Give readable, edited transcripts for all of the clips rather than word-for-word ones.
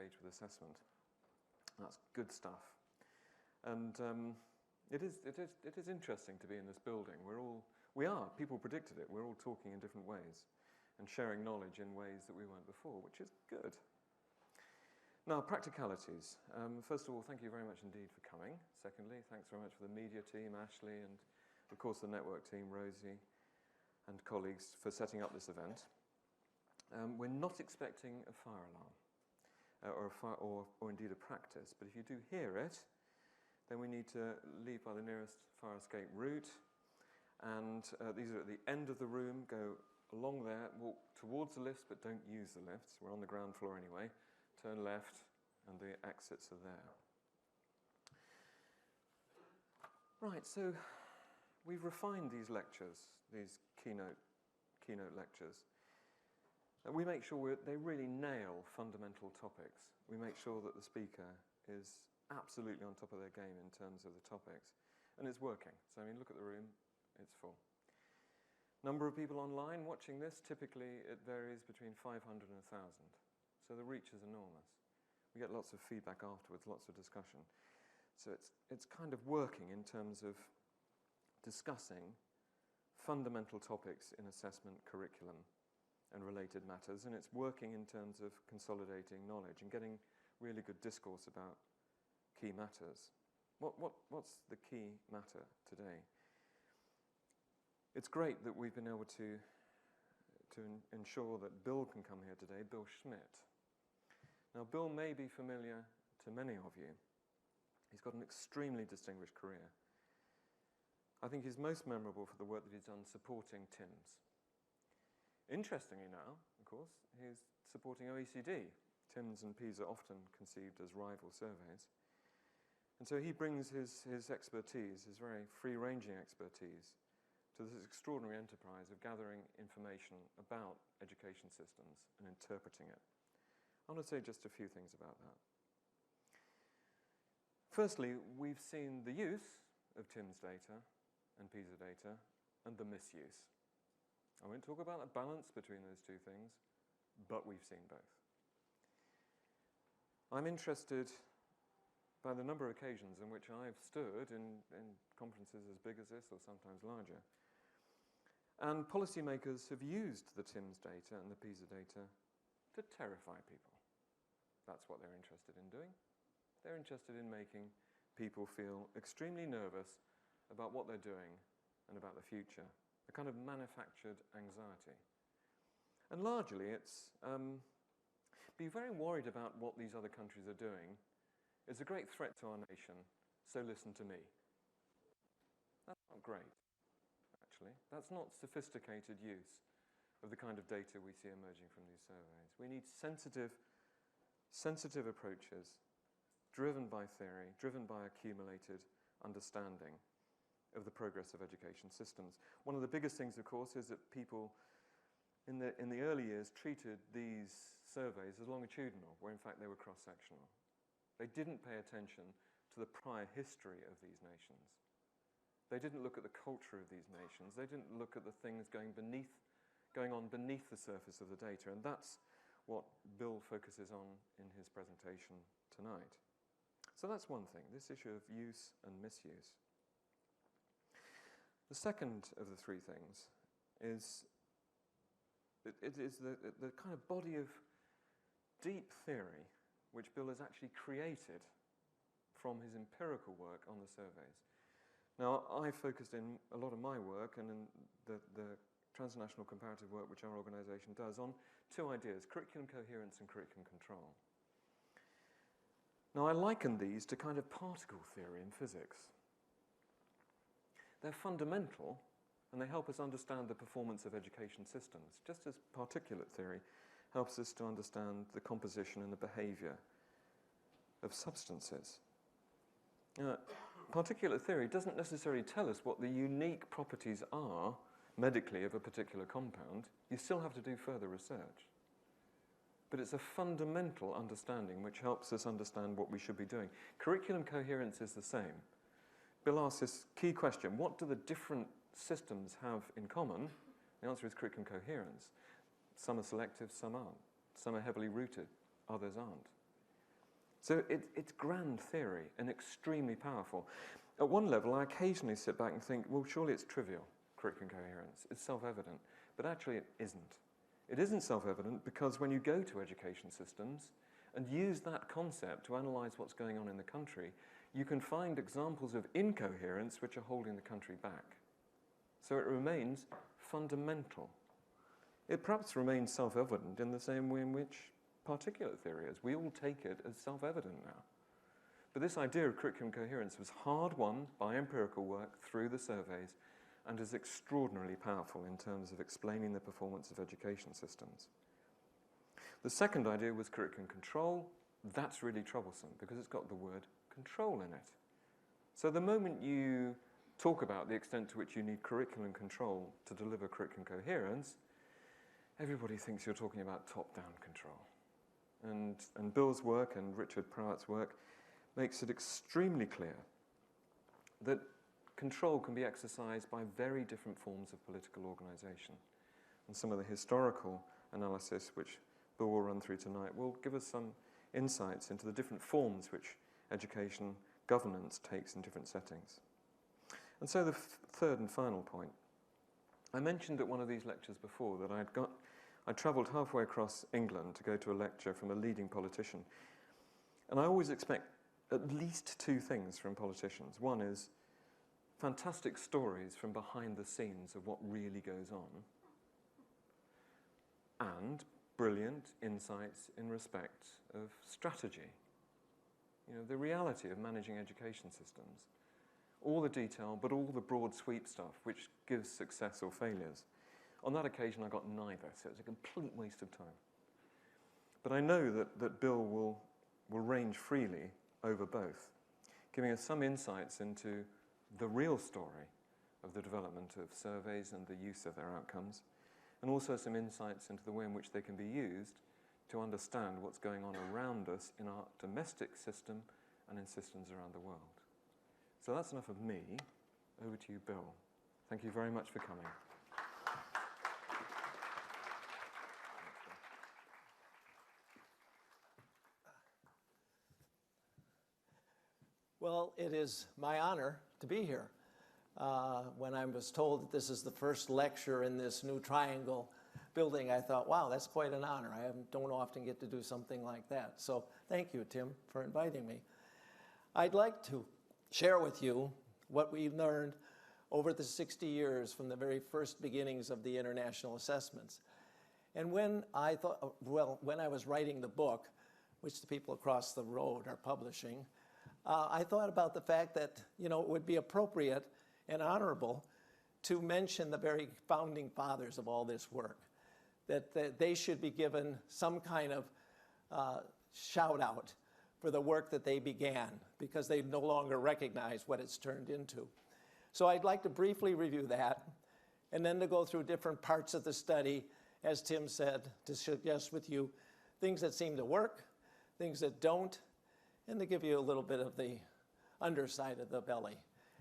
engage with assessment. That's good stuff. And it is interesting to be in this building. People predicted it. We're all talking in different ways and sharing knowledge in ways that we weren't before, which is good. Now, practicalities. First of all, thank you very much indeed for coming. Secondly, thanks very much for the media team, Ashley, and of course the network team, Rosie, and colleagues for setting up this event. We're not expecting a fire alarm or indeed a practice, but if you do hear it, then we need to leave by the nearest fire escape route. And these are at the end of the room. Go along there, walk towards the lifts, but don't use the lifts. We're on the ground floor anyway. Turn left, and the exits are there. Right, so we've refined these lectures, these keynote lectures. We make sure they really nail fundamental topics. We make sure that the speaker is absolutely on top of their game in terms of the topics. And it's working. So, I mean, look at the room. It's full. Number of people online watching this, typically it varies between 500 and 1,000. So the reach is enormous. We get lots of feedback afterwards, lots of discussion. So it's kind of working in terms of discussing fundamental topics in assessment curriculum and related matters, and it's working in terms of consolidating knowledge and getting really good discourse about key matters. What's the key matter today? It's great that we've been able to ensure that Bill can come here today, Bill Schmidt. Now, Bill may be familiar to many of you. He's got an extremely distinguished career. I think he's most memorable for the work that he's done supporting TIMSS. Interestingly now, of course, he's supporting OECD. TIMSS and Pisa are often conceived as rival surveys. And so he brings his expertise, his very free-ranging expertise, to this extraordinary enterprise of gathering information about education systems and interpreting it. I want to say just a few things about that. Firstly, we've seen the use of TIMSS data and PISA data and the misuse. I won't talk about the balance between those two things, but we've seen both. I'm interested by the number of occasions in which I've stood in conferences as big as this or sometimes larger. And policymakers have used the TIMSS data and the PISA data to terrify people. That's what they're interested in doing. They're interested in making people feel extremely nervous about what they're doing and about the future, a kind of manufactured anxiety. And largely it's be very worried about what these other countries are doing is a great threat to our nation, so listen to me. That's not great, actually. That's not sophisticated use of the kind of data we see emerging from these surveys. We need sensitive approaches driven by theory, driven by accumulated understanding of the progress of education systems. One of the biggest things, of course, is that people in the early years treated these surveys as longitudinal, where in fact they were cross-sectional. They didn't pay attention to the prior history of these nations. They didn't look at the culture of these nations. They didn't look at the things going on beneath the surface of the data, and that's what Bill focuses on in his presentation tonight. So that's one thing, this issue of use and misuse. The second of the three things is it is the kind of body of deep theory which Bill has actually created from his empirical work on the surveys. Now, I focused in a lot of my work and in the transnational comparative work which our organisation does on two ideas, curriculum coherence and curriculum control. Now, I liken these to kind of particle theory in physics. They're fundamental, and they help us understand the performance of education systems, just as particulate theory helps us to understand the composition and the behaviour of substances. Particulate theory doesn't necessarily tell us what the unique properties are medically of a particular compound. You still have to do further research. But it's a fundamental understanding which helps us understand what we should be doing. Curriculum coherence is the same. Bill asks this key question, what do the different systems have in common? The answer is curriculum coherence. Some are selective, some aren't. Some are heavily rooted, others aren't. So it's grand theory and extremely powerful. At one level, I occasionally sit back and think, well, surely it's trivial, curriculum coherence. It's self-evident. But actually, it isn't. It isn't self-evident because when you go to education systems and use that concept to analyse what's going on in the country, you can find examples of incoherence which are holding the country back. So it remains fundamental. It perhaps remains self-evident in the same way in which particulate theory is. We all take it as self-evident now. But this idea of curriculum coherence was hard won by empirical work through the surveys and is extraordinarily powerful in terms of explaining the performance of education systems. The second idea was curriculum control. That's really troublesome because it's got the word control in it. So the moment you talk about the extent to which you need curriculum control to deliver curriculum coherence, everybody thinks you're talking about top-down control. And Bill's work and Richard Prowatt's work makes it extremely clear that control can be exercised by very different forms of political organisation. And some of the historical analysis, which Bill will run through tonight, will give us some insights into the different forms which education governance takes in different settings. And so the third and final point. I mentioned at one of these lectures before that I travelled halfway across England to go to a lecture from a leading politician. And I always expect at least two things from politicians. One is fantastic stories from behind the scenes of what really goes on, and brilliant insights in respect of strategy. You know, the reality of managing education systems. All the detail, but all the broad sweep stuff, which gives success or failures. On that occasion, I got neither, so it was a complete waste of time. But I know that Bill will range freely over both, giving us some insights into the real story of the development of surveys and the use of their outcomes, and also some insights into the way in which they can be used to understand what's going on around us in our domestic system and in systems around the world. So that's enough of me. Over to you, Bill. Thank you very much for coming. Well, it is my honor to be here. When I was told that this is the first lecture in this new triangle building, I thought, wow, that's quite an honor. I don't often get to do something like that. So thank you, Tim, for inviting me. I'd like to share with you what we learned over the 60 years from the very first beginnings of the international assessments. And when I was writing the book, which the people across the road are publishing, I thought about the fact that, it would be appropriate and honorable to mention the very founding fathers of all this work, that they should be given some kind of shout out for the work that they began, because they no longer recognize what it's turned into. So I'd like to briefly review that, and then to go through different parts of the study, as Tim said, to suggest with you things that seem to work, things that don't, and to give you a little bit of the underside of the belly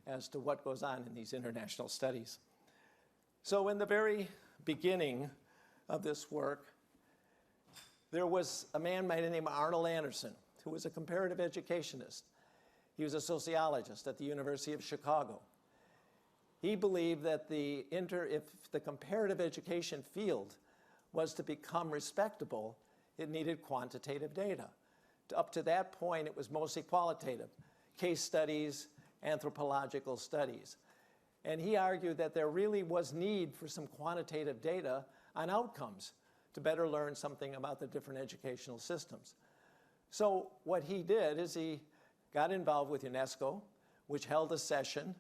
as to what goes on in these international studies. So in the very beginning of this work, there was a man by the name of Arnold Anderson, who was a comparative educationist. He was a sociologist at the University of Chicago. He believed that if the comparative education field was to become respectable, it needed quantitative data. Up to that point, it was mostly qualitative, case studies, anthropological studies. And he argued that there really was need for some quantitative data on outcomes to better learn something about the different educational systems. So what he did is he got involved with UNESCO, which held a session,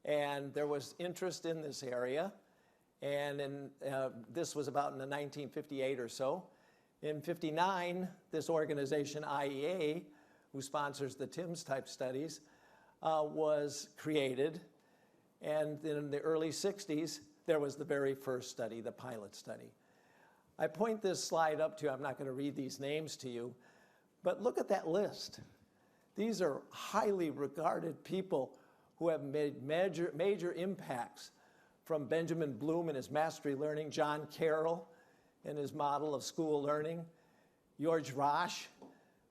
and there was interest in this area. And this was about in the 1958 or so. In 59, this organization, IEA, who sponsors the TIMSS type studies, was created. And in the early 60s, there was the very first study, the pilot study. I point this slide up to you. I'm not going to read these names to you, but look at that list. These are highly regarded people who have made major impacts, from Benjamin Bloom and his mastery learning, John Carroll and his model of school learning, George Roche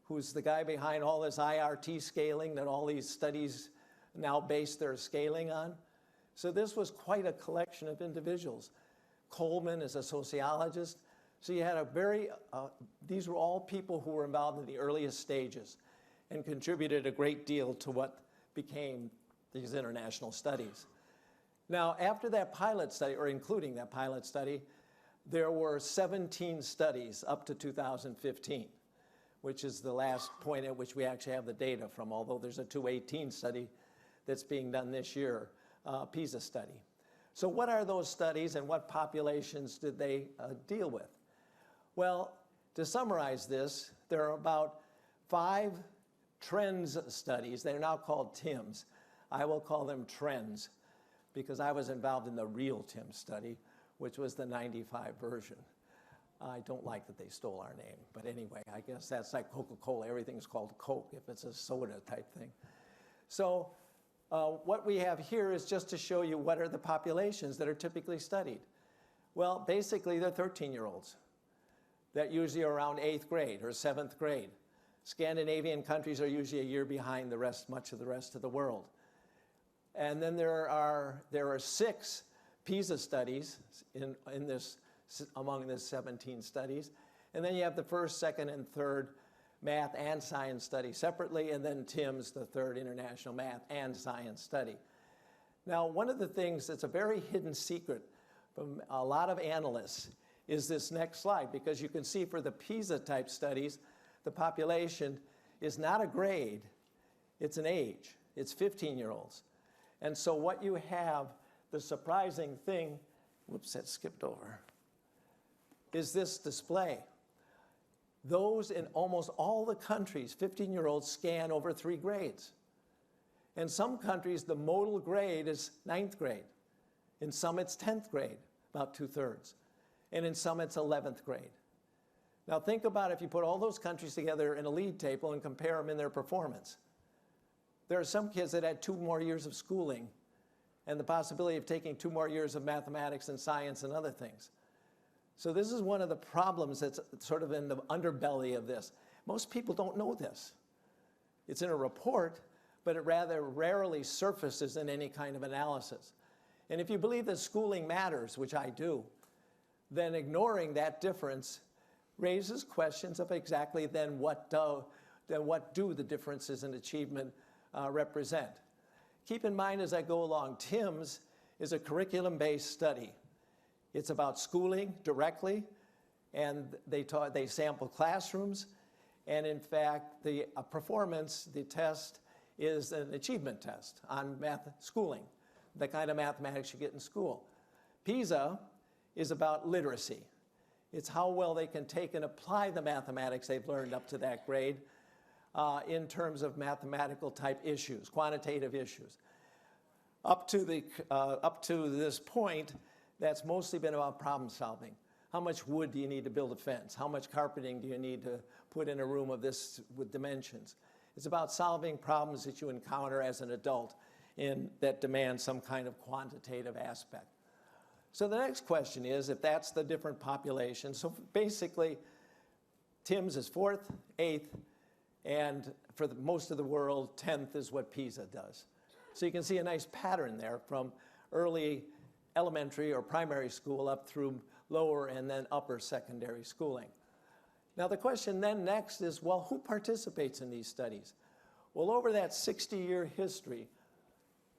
who's the guy behind all this IRT scaling that all these studies now base their scaling on. So this was quite a collection of individuals. Coleman is a sociologist. So you had a very, these were all people who were involved in the earliest stages and contributed a great deal to what became these international studies. Now, after that pilot study, or including that pilot study, there were 17 studies up to 2015, which is the last point at which we actually have the data from, although there's a 2018 study that's being done this year, Pisa study. So what are those studies and what populations did they deal with? Well, to summarize this, there are about 5 trends studies. They're now called TIMSS. I will call them trends because I was involved in the real TIMSS study, which was the 95 version. I don't like that they stole our name, but anyway, I guess that's like Coca-Cola. Everything's called Coke if it's a soda type thing. So what we have here is just to show you what are the populations that are typically studied. Well, basically, they're 13-year-olds that usually are around 8th grade or 7th grade. Scandinavian countries are usually a year behind the rest, much of the rest of the world. And then there are 6 Pisa studies among the 17 studies. And then you have the first, second, and third math and science study separately, and then TIMSS, the third international math and science study. Now, one of the things that's a very hidden secret from a lot of analysts is this next slide, because you can see for the Pisa type studies, the population is not a grade, it's an age. It's 15-year-olds. And so what you have, the surprising thing, whoops, that skipped over, is this display. Those in almost all the countries, 15-year-olds scan over 3 grades. In some countries, the modal grade is 9th grade. In some, it's 10th grade, about 2/3. And in some, it's 11th grade. Now think about if you put all those countries together in a league table and compare them in their performance. There are some kids that had 2 more years of schooling and the possibility of taking 2 more years of mathematics and science and other things. So this is one of the problems that's sort of in the underbelly of this. Most people don't know this. It's in a report, but it rather rarely surfaces in any kind of analysis. And if you believe that schooling matters, which I do, then ignoring that difference raises questions of exactly then what do the differences in achievement represent. Keep in mind as I go along, TIMSS is a curriculum-based study. It's about schooling directly, and they sample classrooms, and in fact, the performance, the test, is an achievement test on schooling, the kind of mathematics you get in school. Pisa is about literacy. It's how well they can take and apply the mathematics they've learned up to that grade in terms of mathematical type issues, quantitative issues. Up to this point, that's mostly been about problem solving. How much wood do you need to build a fence? How much carpeting do you need to put in a room of this with dimensions? It's about solving problems that you encounter as an adult that demand some kind of quantitative aspect. So the next question is, if that's the different population, so basically TIMSS is 4th, 8th, and for most of the world, 10th is what Pisa does. So you can see a nice pattern there from early elementary or primary school up through lower and then upper secondary schooling. Now the question then next is, well, who participates in these studies? Well, over that 60-year history,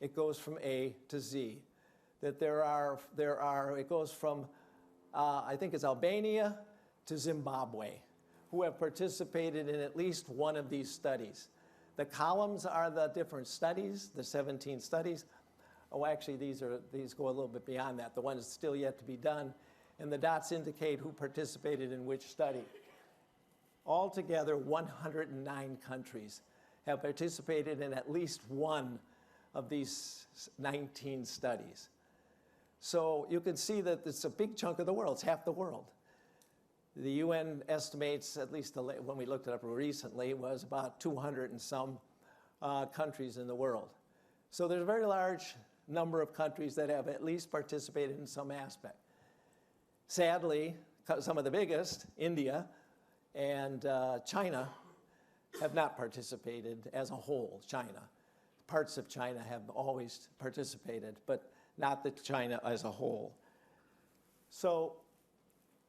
it goes from A to Z. That it goes from, I think it's Albania to Zimbabwe, who have participated in at least one of these studies. The columns are the different studies, the 17 studies. Oh, actually, these go a little bit beyond that. The ones still yet to be done. And the dots indicate who participated in which study. Altogether, 109 countries have participated in at least one of these 19 studies. So you can see that it's a big chunk of the world. It's half the world. The UN estimates, at least when we looked it up recently, was about 200 and some countries in the world. So there's a very large number of countries that have at least participated in some aspect. Sadly, some of the biggest, India and China, have not participated as a whole, China. Parts of China have always participated, but not the China as a whole. So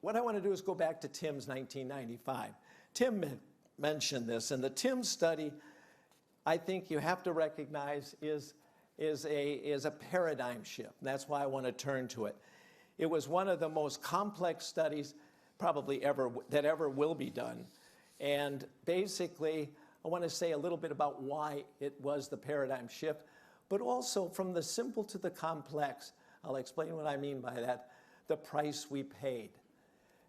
what I want to do is go back to TIMSS 1995. Tim mentioned this, and the TIMSS study, I think you have to recognize is a paradigm shift. And that's why I want to turn to it. It was one of the most complex studies probably that ever will be done. And basically, I want to say a little bit about why it was the paradigm shift, but also from the simple to the complex. I'll explain what I mean by that. The price we paid.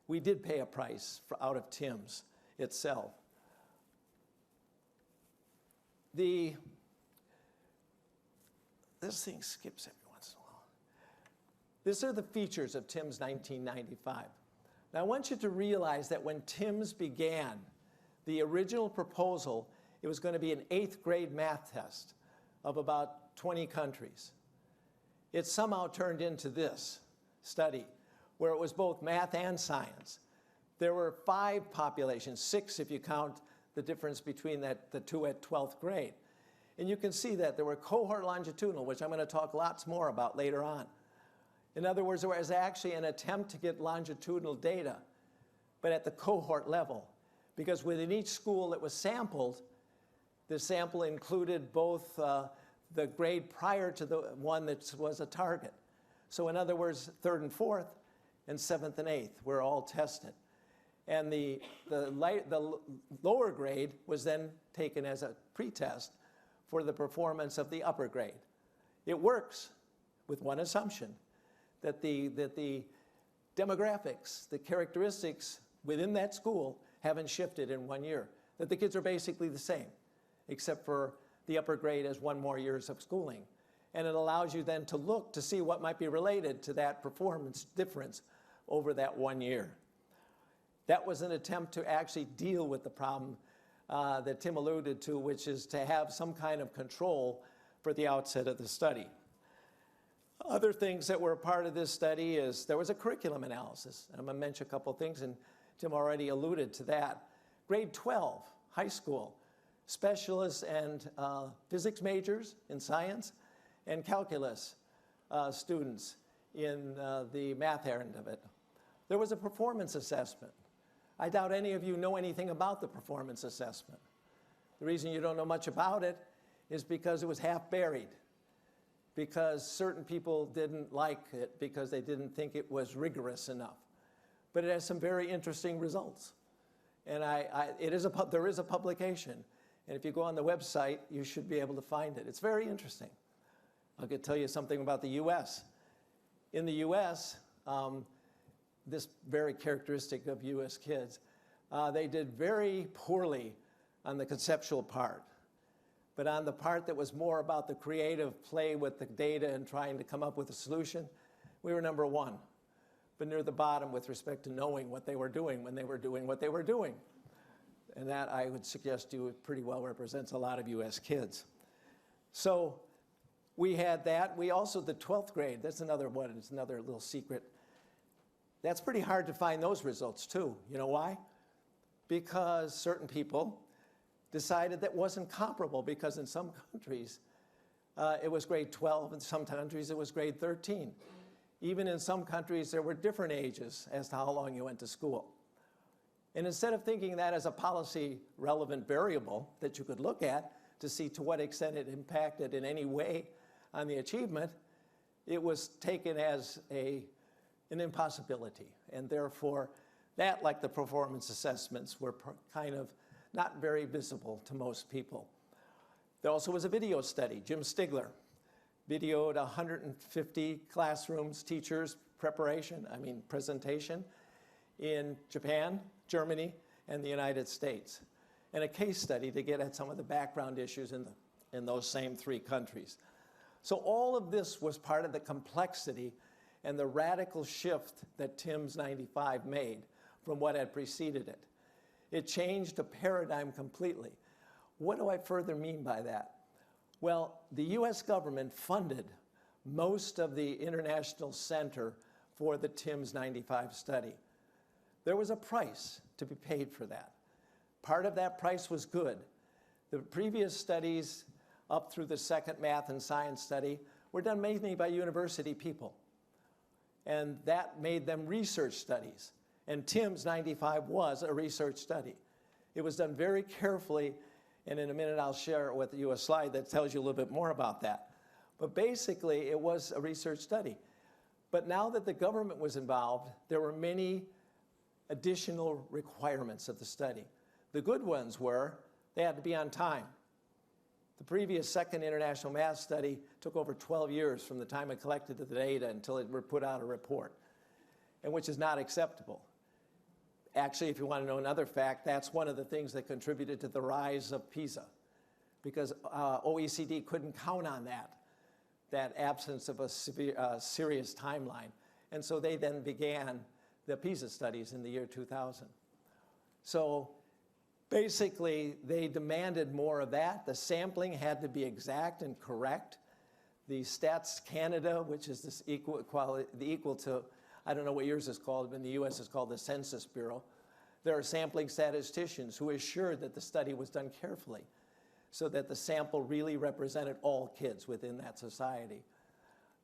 We did pay a price out of TIMSS itself. This thing skips every once in a while. These are the features of TIMSS 1995. Now I want you to realize that when TIMSS began, the original proposal, it was going to be an 8th grade math test of about 20 countries. It somehow turned into this study, where it was both math and science. There were 5 populations, 6 if you count the difference between the 2 at 12th grade. And you can see that there were cohort longitudinal, which I'm going to talk lots more about later on. In other words, there was actually an attempt to get longitudinal data, but at the cohort level. Because within each school that was sampled, the sample included both the grade prior to the one that was a target. So in other words, 3rd and 4th, and 7th and 8th were all tested. And the lower grade was then taken as a pretest for the performance of the upper grade. It works with one assumption, that the demographics, the characteristics within that school haven't shifted in 1 year, that the kids are basically the same, except for the upper grade has 1 more years of schooling. And it allows you then to look to see what might be related to that performance difference over that 1 year. That was an attempt to actually deal with the problem that Tim alluded to, which is to have some kind of control for the outset of the study. Other things that were a part of this study is there was a curriculum analysis. And I'm going to mention a couple of things, and Tim already alluded to that. Grade 12, high school, specialists and physics majors in science, and calculus students in the math end of it. There was a performance assessment. I doubt any of you know anything about the performance assessment. The reason you don't know much about it is because it was half buried, because certain people didn't like it because they didn't think it was rigorous enough. But it has some very interesting results. And there is a publication. And if you go on the website, you should be able to find it. It's very interesting. I could tell you something about the US. In the US, this very characteristic of US kids, they did very poorly on the conceptual part. But on the part that was more about the creative play with the data and trying to come up with a solution, we were number 1, but near the bottom with respect to knowing what they were doing when they were doing what they were doing. And that, I would suggest to you, pretty well represents a lot of US kids. So we had that. We also, the 12th grade, that's another one, it's another little secret. That's pretty hard to find those results too. You know why? Because certain people decided that wasn't comparable, because in some countries it was grade 12, in some countries it was grade 13. Even in some countries there were different ages as to how long you went to school. And instead of thinking that as a policy relevant variable that you could look at to see to what extent it impacted in any way on the achievement, it was taken as an impossibility. And therefore, that, like the performance assessments, were kind of not very visible to most people. There also was a video study. Jim Stigler videoed 150 classrooms, teachers' presentation in Japan, Germany, and the United States, and a case study to get at some of the background issues in those same 3 countries. So all of this was part of the complexity and the radical shift that TIMSS 95 made from what had preceded it. It changed the paradigm completely. What do I further mean by that? Well, the US government funded most of the international center for the TIMSS 95 study. There was a price to be paid for that. Part of that price was good. The previous studies up through the second math and science study were done mainly by university people. And that made them research studies. And TIMSS 95 was a research study. It was done very carefully, and in a minute I'll share with you a slide that tells you a little bit more about that. But basically, it was a research study. But now that the government was involved, there were many additional requirements of the study. The good ones were they had to be on time. The previous second international math study took over 12 years from the time it collected the data until it put out a report, and which is not acceptable. Actually, if you want to know another fact, that's one of the things that contributed to the rise of Pisa, because OECD couldn't count on that absence of a serious timeline. And so they then began the Pisa studies in the year 2000. So basically, they demanded more of that. The sampling had to be exact and correct. The Stats Canada, which is this equal to, I don't know what yours is called, but in the US it's called the Census Bureau. There are sampling statisticians who assured that the study was done carefully so that the sample really represented all kids within that society.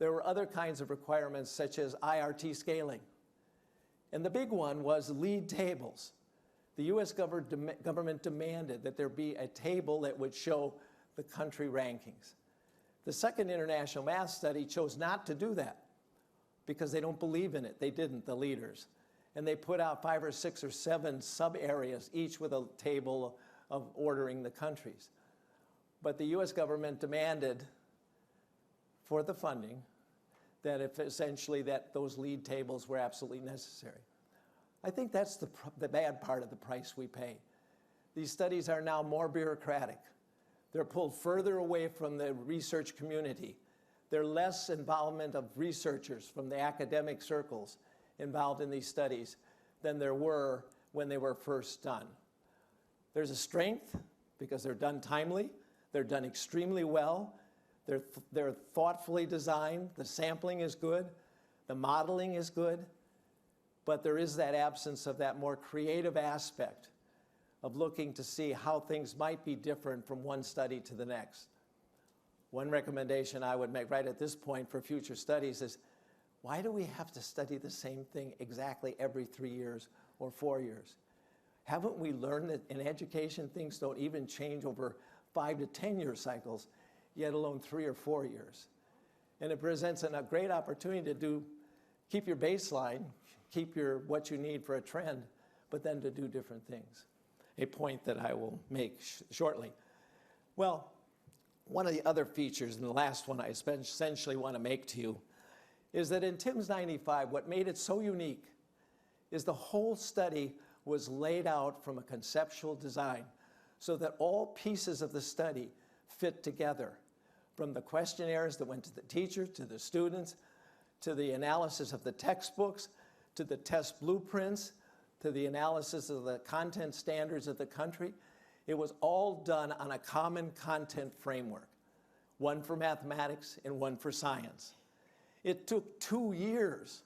There were other kinds of requirements such as IRT scaling. And the big one was lead tables. The US government demanded that there be a table that would show the country rankings. The second international math study chose not to do that because they don't believe in it. They didn't, the leaders. And they put out 5 or 6 or 7 sub-areas, each with a table of ordering the countries. But the US government demanded for the funding that if essentially that those lead tables were absolutely necessary. I think that's the bad part of the price we pay. These studies are now more bureaucratic. They're pulled further away from the research community. There's less involvement of researchers from the academic circles involved in these studies than there were when they were first done. There's a strength because they're done timely, they're done extremely well, they're thoughtfully designed, the sampling is good, the modeling is good, but there is that absence of that more creative aspect of looking to see how things might be different from one study to the next. One recommendation I would make right at this point for future studies is, why do we have to study the same thing exactly every 3 years or 4 years? Haven't we learned that in education things don't even change over 5 to 10 year cycles, yet alone 3 or 4 years? And it presents a great opportunity to keep your baseline, keep what you need for a trend, but then to do different things. A point that I will make shortly. Well, one of the other features, and the last one I essentially want to make to you, is that in TIMSS 95, what made it so unique is the whole study was laid out from a conceptual design so that all pieces of the study fit together, from the questionnaires that went to the teacher, to the students, to the analysis of the textbooks, to the test blueprints, to the analysis of the content standards of the country. It was all done on a common content framework, one for mathematics and one for science. It took 2 years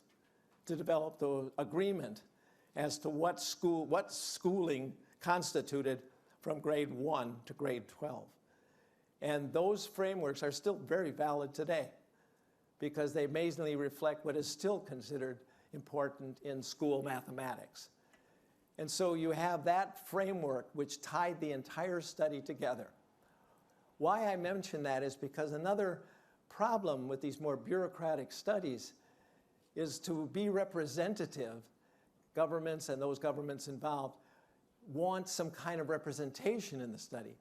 to develop the agreement as to what schooling constituted from grade 1 to grade 12. And those frameworks are still very valid today because they amazingly reflect what is still considered important in school mathematics. And so you have that framework which tied the entire study together. Why I mention that is because another problem with these more bureaucratic studies is to be representative. Governments and those governments involved want some kind of representation in the study.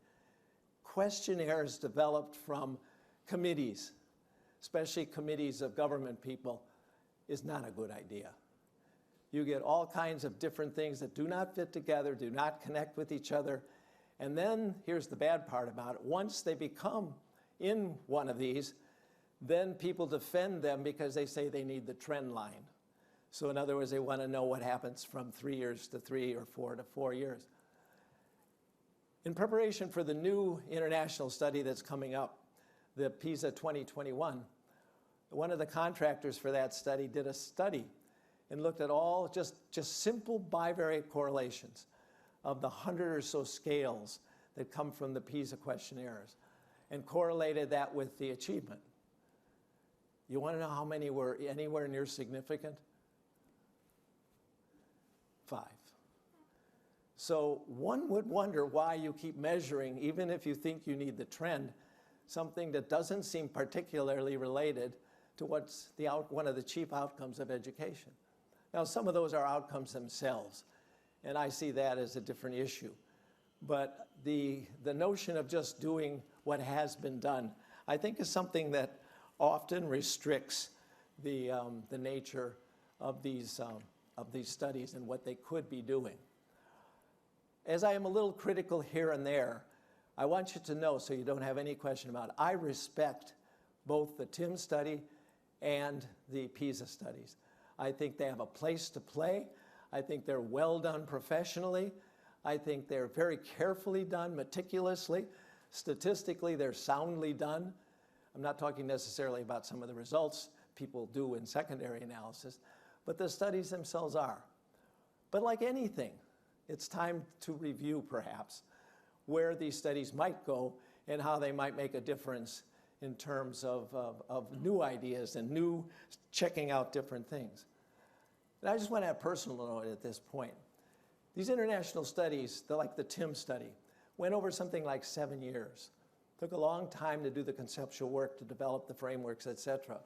Questionnaires developed from committees, especially committees of government people, is not a good idea. You get all kinds of different things that do not fit together, do not connect with each other. And then here's the bad part about it. Once they become in one of these, then people defend them because they say they need the trend line. So in other words, they want to know what happens from 3 years to 3 or 4 to 4 years. In preparation for the new international study that's coming up, the Pisa 2021, one of the contractors for that study did a study and looked at all just simple bivariate correlations of the 100 or so scales that come from the Pisa questionnaires and correlated that with the achievement. You want to know how many were anywhere near significant? 5. So one would wonder why you keep measuring, even if you think you need the trend, something that doesn't seem particularly related to what's one of the chief outcomes of education. Now, some of those are outcomes themselves, and I see that as a different issue. But the notion of just doing what has been done, I think, is something that often restricts the nature of these studies and what they could be doing. As I am a little critical here and there, I want you to know, so you don't have any question about it, I respect both the TIMSS study and the Pisa studies. I think they have a place to play. I think they're well done professionally. I think they're very carefully done, meticulously. Statistically, they're soundly done. I'm not talking necessarily about some of the results people do in secondary analysis, but the studies themselves are. But like anything, it's time to review, perhaps, where these studies might go and how they might make a difference in terms of new ideas and new checking out different things. And I just want to have a personal note at this point. These international studies, like the TIMSS study, went over something like 7 years. Took a long time to do the conceptual work, to develop the frameworks, et cetera.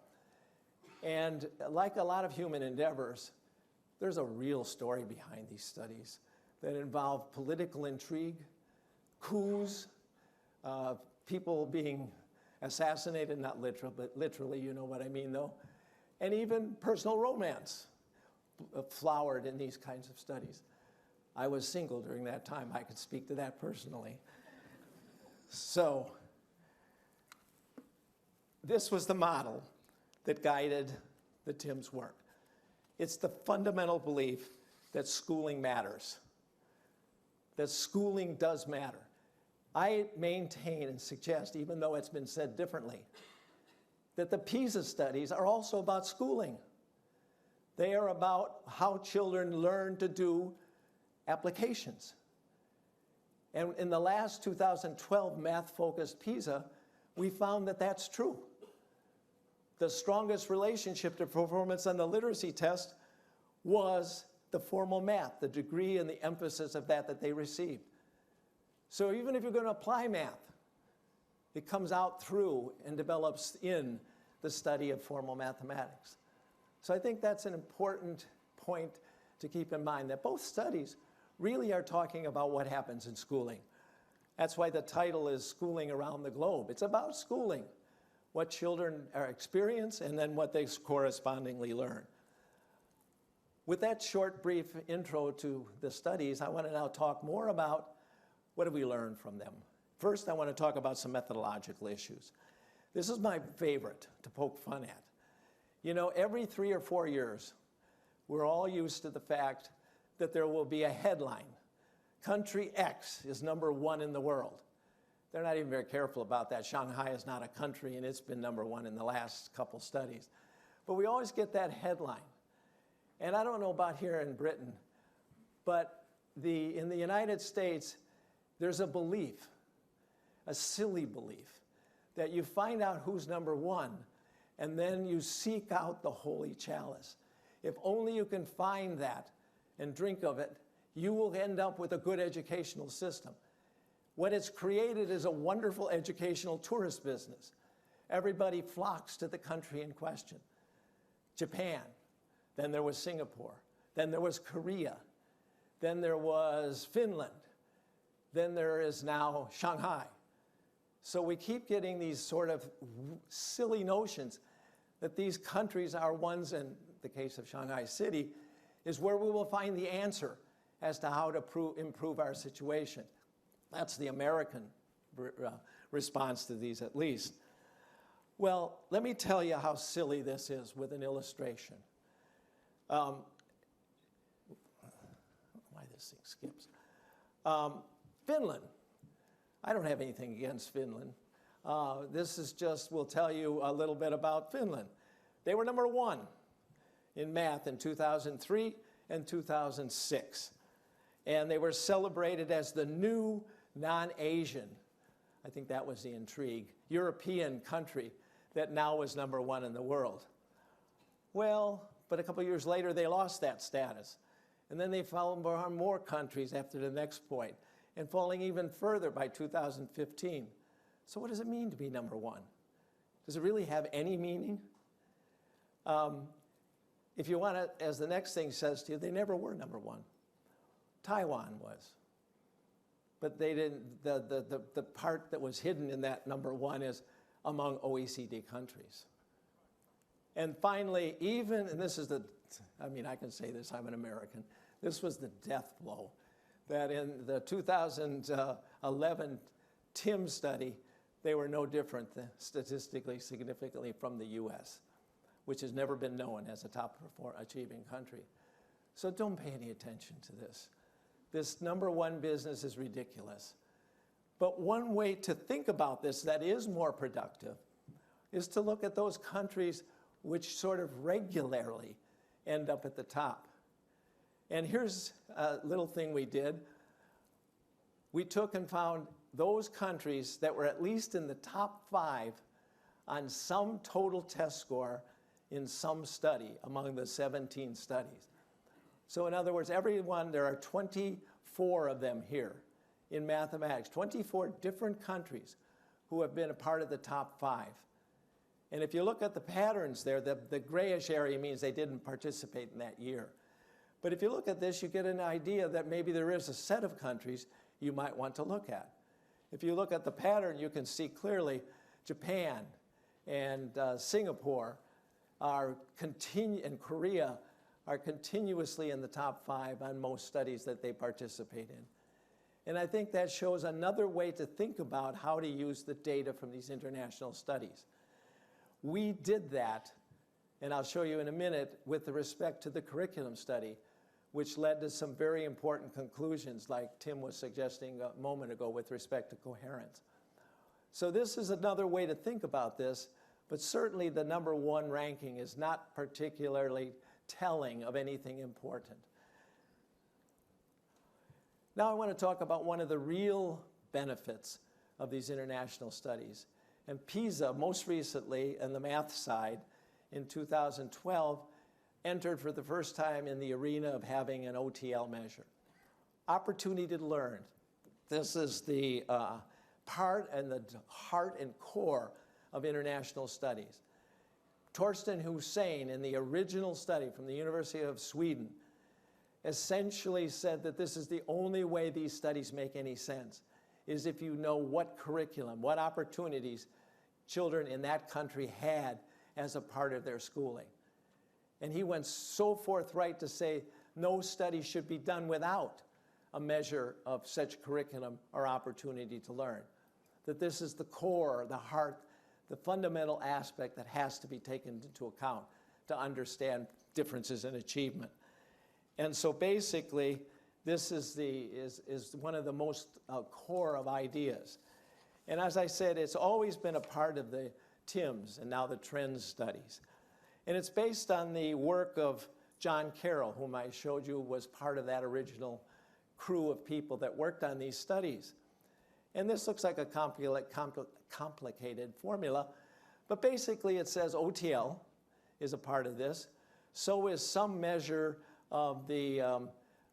And like a lot of human endeavors, there's a real story behind these studies that involve political intrigue, coups, people being assassinated, not literal, but literally, you know what I mean though, and even personal romance flowered in these kinds of studies. I was single during that time. I could speak to that personally. So this was the model that guided the TIMSS work. It's the fundamental belief that schooling matters, that schooling does matter. I maintain and suggest, even though it's been said differently, that the Pisa studies are also about schooling. They are about how children learn to do applications. And in the last 2012 math-focused Pisa, we found that that's true. The strongest relationship to performance on the literacy test was the formal math, the degree and the emphasis of that they received. So even if you're going to apply math, it comes out through and develops in the study of formal mathematics. So I think that's an important point to keep in mind, that both studies really are talking about what happens in schooling. That's why the title is Schooling Around the Globe. It's about schooling, what children experience and then what they correspondingly learn. With that short, brief intro to the studies, I want to now talk more about what have we learned from them. First, I want to talk about some methodological issues. This is my favorite to poke fun at. You know, every 3 or 4 years, we're all used to the fact that there will be a headline. Country X is #1 in the world. They're not even very careful about that. Shanghai is not a country, and it's been #1 in the last couple studies. But we always get that headline. And I don't know about here in Britain, but in the United States, there's a belief, a silly belief, that you find out who's #1, and then you seek out the holy chalice. If only you can find that and drink of it, you will end up with a good educational system. What it's created is a wonderful educational tourist business. Everybody flocks to the country in question. Japan, then there was Singapore, then there was Korea, then there was Finland, then there is now Shanghai. So we keep getting these sort of silly notions that these countries are ones, in the case of Shanghai City, is where we will find the answer as to how to improve our situation. That's the American response to these, at least. Well, let me tell you how silly this is with an illustration. Why this thing skips. Finland. I don't have anything against Finland. This is just, will tell you a little bit about Finland. They were #1 in math in 2003 and 2006. And they were celebrated as the new non-Asian, I think that was the intrigue, European country that now was #1 in the world. Well, but a couple years later, they lost that status. And then they followed more countries after the next point, and falling even further by 2015. So what does it mean to be #1? Does it really have any meaning? If you want to, as the next thing says to you, they never were #1. Taiwan was. But they didn't, the part that was hidden in that #1 is among OECD countries. And finally, even, and this is the, I mean, I can say this, I'm an American, this was the death blow, that in the 2011 TIMSS study, they were no different than statistically significantly from the US, which has never been known as a top achieving country. So don't pay any attention to this. This #1 business is ridiculous. But one way to think about this that is more productive is to look at those countries which sort of regularly end up at the top. And here's a little thing we did. We took and found those countries that were at least in the top 5 on some total test score in some study among the 17 studies. So in other words, everyone, there are 24 of them here in mathematics, 24 different countries who have been a part of the top 5. And if you look at the patterns there, the grayish area means they didn't participate in that year. But if you look at this, you get an idea that maybe there is a set of countries you might want to look at. If you look at the pattern, you can see clearly Japan and Singapore and Korea are continuously in the top 5 on most studies that they participate in. And I think that shows another way to think about how to use the data from these international studies. We did that, and I'll show you in a minute, with respect to the curriculum study, which led to some very important conclusions, like Tim was suggesting a moment ago with respect to coherence. So this is another way to think about this, but certainly the #1 ranking is not particularly telling of anything important. Now I want to talk about one of the real benefits of these international studies. And Pisa, most recently, on the math side, in 2012, entered for the first time in the arena of having an OTL measure. Opportunity to learn. This is the part and the heart and core of international studies. Torsten Hussein, in the original study from the University of Sweden, essentially said that this is the only way these studies make any sense, is if you know what curriculum, what opportunities children in that country had as a part of their schooling. And he went so forthright to say no study should be done without a measure of such curriculum or opportunity to learn. That this is the core, the heart, the fundamental aspect that has to be taken into account to understand differences in achievement. And so basically, this is one of the most core of ideas. And as I said, it's always been a part of the TIMSS and now the trends studies. And it's based on the work of John Carroll, whom I showed you was part of that original crew of people that worked on these studies. And this looks like a complicated formula, but basically it says OTL is a part of this. So is some measure of the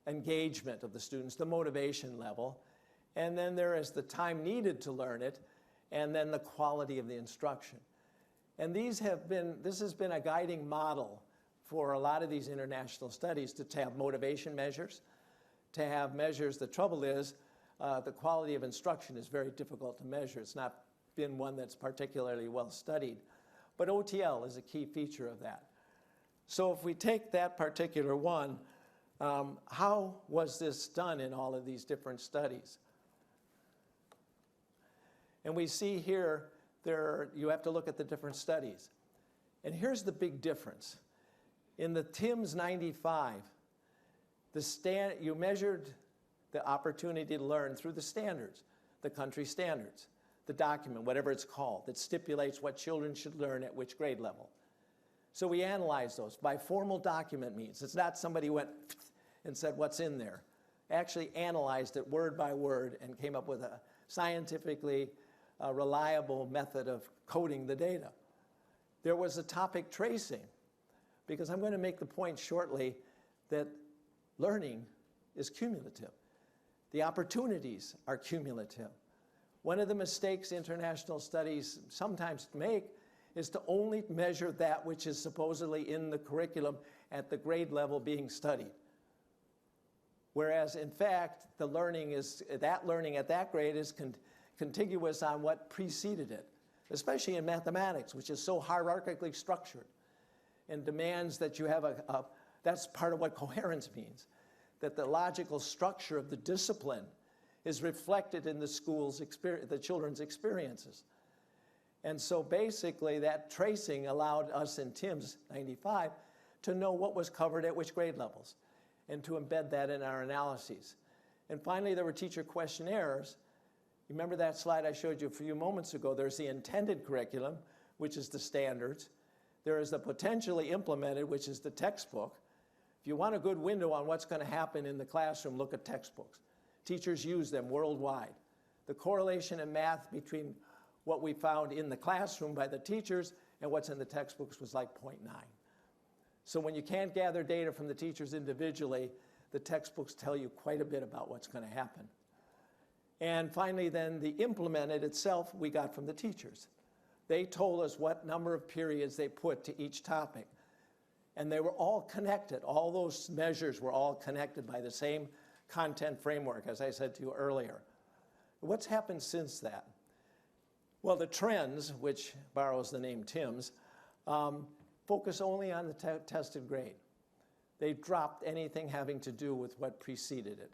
engagement of the students, the motivation level. And then there is the time needed to learn it, and then the quality of the instruction. And this has been a guiding model for a lot of these international studies to have motivation measures, to have measures. The trouble is, the quality of instruction is very difficult to measure. It's not been one that's particularly well studied. But OTL is a key feature of that. So if we take that particular one, how was this done in all of these different studies? And we see here, you have to look at the different studies. And here's the big difference. In the TIMSS 95, you measured the opportunity to learn through the standards, the country standards, the document, whatever it's called, that stipulates what children should learn at which grade level. So we analyzed those by formal document means. It's not somebody went and said what's in there. actually analyzed it word by word and came up with a scientifically reliable method of coding the data. There was a topic tracing, because I'm going to make the point shortly that learning is cumulative. The opportunities are cumulative. One of the mistakes international studies sometimes make is to only measure that which is supposedly in the curriculum at the grade level being studied. Whereas, in fact, that learning at that grade is contiguous on what preceded it, especially in mathematics, which is so hierarchically structured and demands that you have that's part of what coherence means, that the logical structure of the discipline is reflected in the the children's experiences. And so basically that tracing allowed us in TIMSS 95 to know what was covered at which grade levels and to embed that in our analyses. And finally, there were teacher questionnaires. You remember that slide I showed you a few moments ago? There's the intended curriculum, which is the standards. There is the potentially implemented, which is the textbook. If you want a good window on what's going to happen in the classroom, look at textbooks. Teachers use them worldwide. The correlation in math between what we found in the classroom by the teachers and what's in the textbooks was like 0.9. So when you can't gather data from the teachers individually, the textbooks tell you quite a bit about what's going to happen. And finally, then, the implemented itself we got from the teachers. They told us what number of periods they put to each topic. And they were all connected. All those measures were all connected by the same content framework, as I said to you earlier. What's happened since that? Well, the trends, which borrows the name TIMSS, focus only on the tested grade. They dropped anything having to do with what preceded it.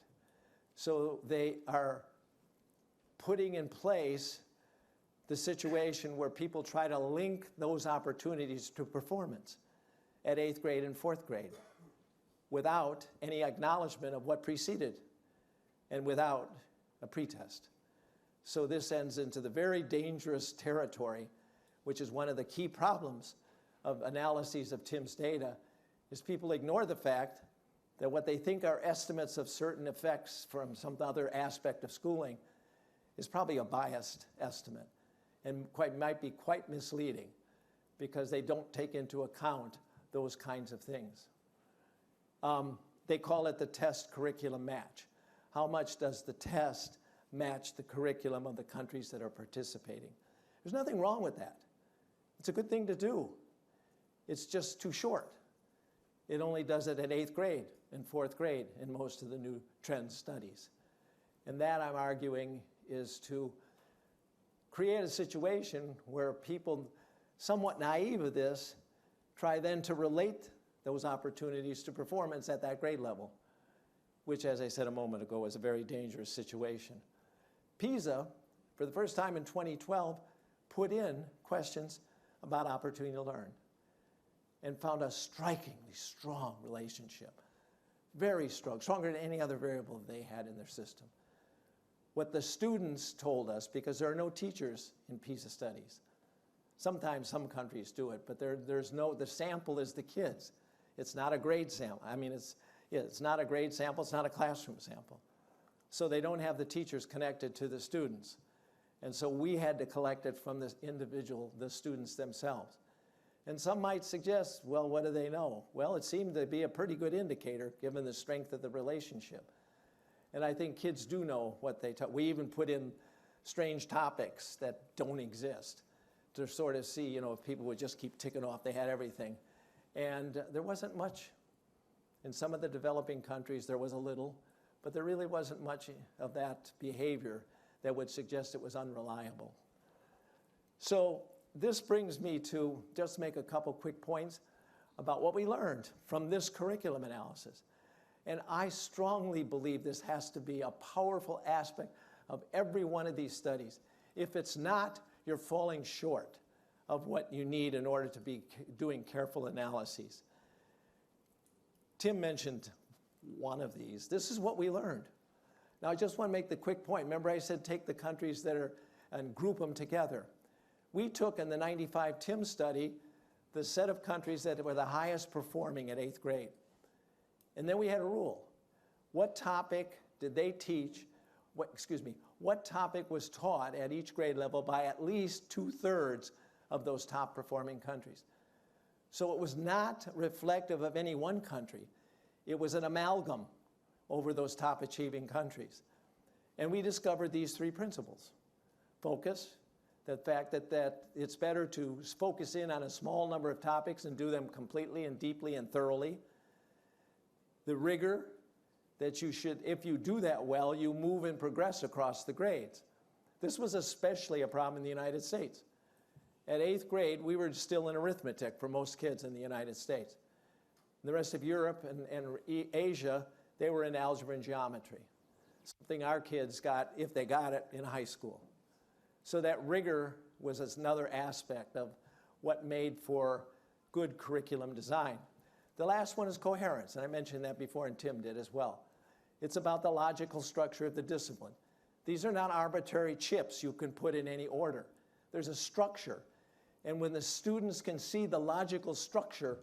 So they are putting in place the situation where people try to link those opportunities to performance at 8th grade and 4th grade without any acknowledgement of what preceded and without a pretest. So this ends into the very dangerous territory, which is one of the key problems of analyses of TIMSS data, is people ignore the fact that what they think are estimates of certain effects from some other aspect of schooling is probably a biased estimate and might be quite misleading because they don't take into account those kinds of things. They call it the test curriculum match. How much does the test match the curriculum of the countries that are participating? There's nothing wrong with that. It's a good thing to do. It's just too short. It only does it at 8th grade and 4th grade in most of the new trend studies. And that, I'm arguing, is to create a situation where people, somewhat naive of this, try then to relate those opportunities to performance at that grade level, which, as I said a moment ago, is a very dangerous situation. Pisa, for the first time in 2012, put in questions about opportunity to learn and found a strikingly strong relationship, very strong, stronger than any other variable they had in their system. What the students told us, because there are no teachers in Pisa studies. Sometimes some countries do it, but the sample is the kids. It's not a grade sample. I mean, it's not a grade sample, it's not a classroom sample. So they don't have the teachers connected to the students. And so we had to collect it from the students themselves. And some might suggest, well, what do they know? Well, it seemed to be a pretty good indicator given the strength of the relationship. And I think kids do know what they taught. We even put in strange topics that don't exist to sort of see, if people would just keep ticking off, they had everything. And there wasn't much. In some of the developing countries, there was a little, but there really wasn't much of that behavior that would suggest it was unreliable. So this brings me to just make a couple quick points about what we learned from this curriculum analysis. And I strongly believe this has to be a powerful aspect of every one of these studies. If it's not, you're falling short of what you need in order to be doing careful analyses. Tim mentioned one of these. This is what we learned. Now, I just want to make the quick point. Remember I said take the countries that are and group them together. We took in the 95 TIMSS study the set of countries that were the highest performing at 8th grade. And then we had a rule. What topic did they teach, what topic was taught at each grade level by at least 2/3 of those top performing countries. So it was not reflective of any one country. It was an amalgam over those top achieving countries. And we discovered these 3 principles. Focus, the fact that it's better to focus in on a small number of topics and do them completely and deeply and thoroughly. The rigor, that you should, if you do that well, you move and progress across the grades. This was especially a problem in the United States. At 8th grade, we were still in arithmetic for most kids in the United States. In the rest of Europe and Asia, they were in algebra and geometry, something our kids got, if they got it, in high school. So that rigor was another aspect of what made for good curriculum design. The last one is coherence, and I mentioned that before, and Tim did as well. It's about the logical structure of the discipline. These are not arbitrary chips you can put in any order. There's a structure, and when the students can see the logical structure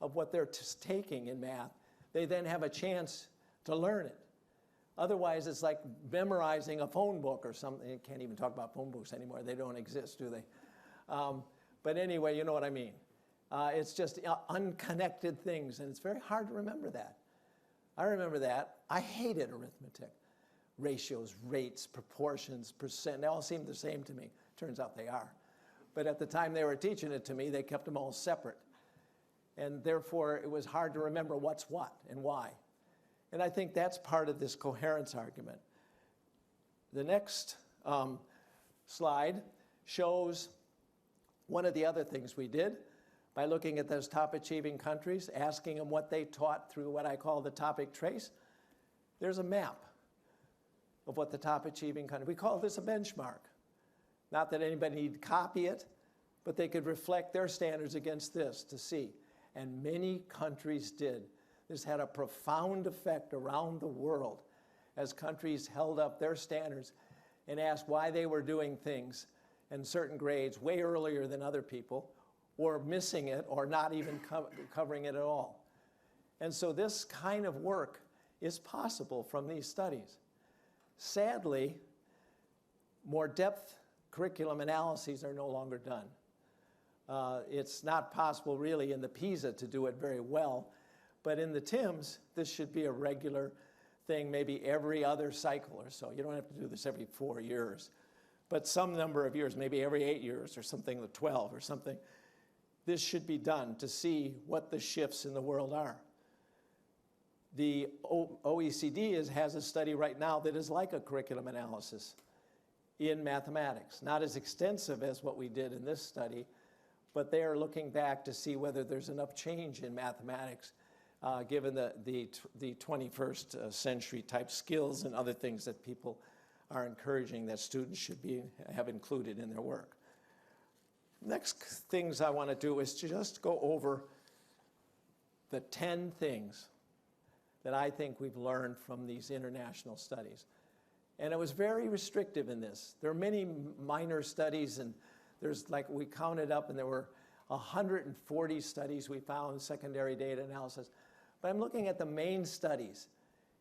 of what they're taking in math, they then have a chance to learn it. Otherwise, it's like memorizing a phone book or something. You can't even talk about phone books anymore. They don't exist, do they? But anyway, you know what I mean. It's just unconnected things, and it's very hard to remember that. I remember that. I hated arithmetic. Ratios, rates, proportions, percent, they all seemed the same to me. Turns out they are. But at the time they were teaching it to me, they kept them all separate. And therefore, it was hard to remember what's what and why. And I think that's part of this coherence argument. The next slide shows one of the other things we did by looking at those top achieving countries, asking them what they taught through what I call the topic trace. There's a map of what the top achieving country, we call this a benchmark. Not that anybody need to copy it, but they could reflect their standards against this to see. And many countries did. This had a profound effect around the world as countries held up their standards and asked why they were doing things in certain grades way earlier than other people, or missing it, or not even covering it at all. And so this kind of work is possible from these studies. Sadly, more depth curriculum analyses are no longer done. It's not possible really in the Pisa to do it very well, but in the TIMSS, this should be a regular thing, maybe every other cycle or so. You don't have to do this every 4 years, but some number of years, maybe every 8 years or something, 12 or something. This should be done to see what the shifts in the world are. The OECD has a study right now that is like a curriculum analysis in mathematics. Not as extensive as what we did in this study, but they are looking back to see whether there's enough change in mathematics given the 21st century type skills and other things that people are encouraging that students should have included in their work. Next things I want to do is to just go over the 10 things that I think we've learned from these international studies. And it was very restrictive in this. There are many minor studies, and there's like, we counted up, and there were 140 studies we found, secondary data analysis. But I'm looking at the main studies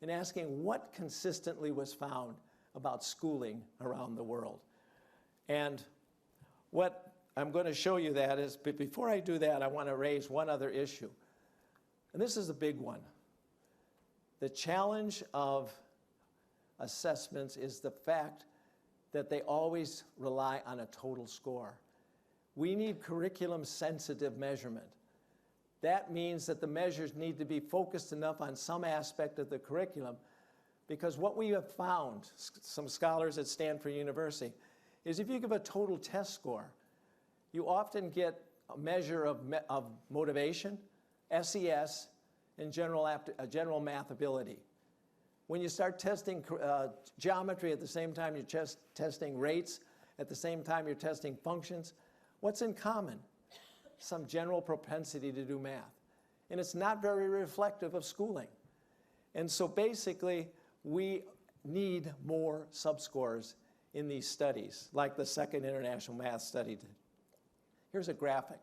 and asking what consistently was found about schooling around the world. And what I'm going to show you that is, but before I do that, I want to raise one other issue. And this is a big one. The challenge of assessments is the fact that they always rely on a total score. We need curriculum-sensitive measurement. That means that the measures need to be focused enough on some aspect of the curriculum, because what we have found, some scholars at Stanford University, is if you give a total test score, you often get a measure of motivation, SES, and general math ability. When you start testing geometry at the same time you're testing rates, at the same time you're testing functions, what's in common? Some general propensity to do math. And it's not very reflective of schooling. And so basically, we need more subscores in these studies, like the second international math study did. Here's a graphic.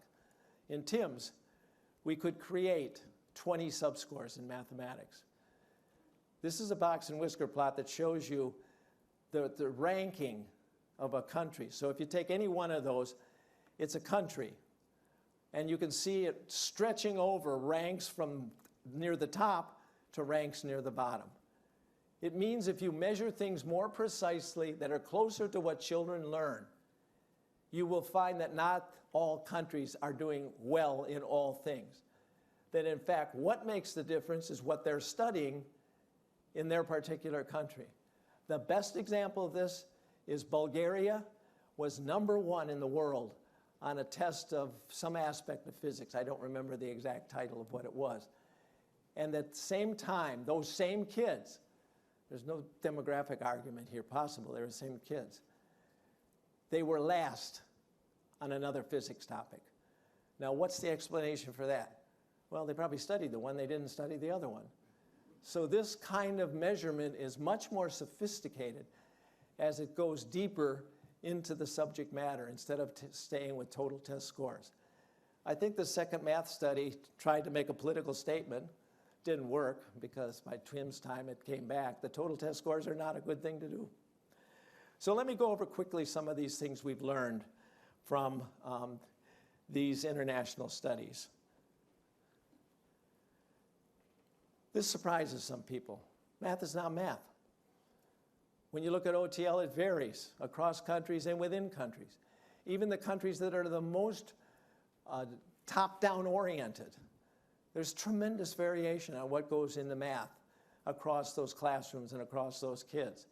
In TIMSS, we could create 20 subscores in mathematics. This is a box and whisker plot that shows you the ranking of a country. So if you take any one of those, it's a country. And you can see it stretching over ranks from near the top to ranks near the bottom. It means if you measure things more precisely that are closer to what children learn, you will find that not all countries are doing well in all things. That in fact, what makes the difference is what they're studying in their particular country. The best example of this is Bulgaria was #1 in the world on a test of some aspect of physics. I don't remember the exact title of what it was. And at the same time, those same kids, there's no demographic argument here possible, they're the same kids, they were last on another physics topic. Now, what's the explanation for that? Well, they probably studied the one, they didn't study the other one. So this kind of measurement is much more sophisticated as it goes deeper into the subject matter instead of staying with total test scores. I think the second math study tried to make a political statement. Didn't work because by TIMSS time it came back. The total test scores are not a good thing to do. So let me go over quickly some of these things we've learned from these international studies. This surprises some people. Math is not math. When you look at OTL, it varies across countries and within countries. Even the countries that are the most top-down oriented, there's tremendous variation on what goes into math across those classrooms and across those kids.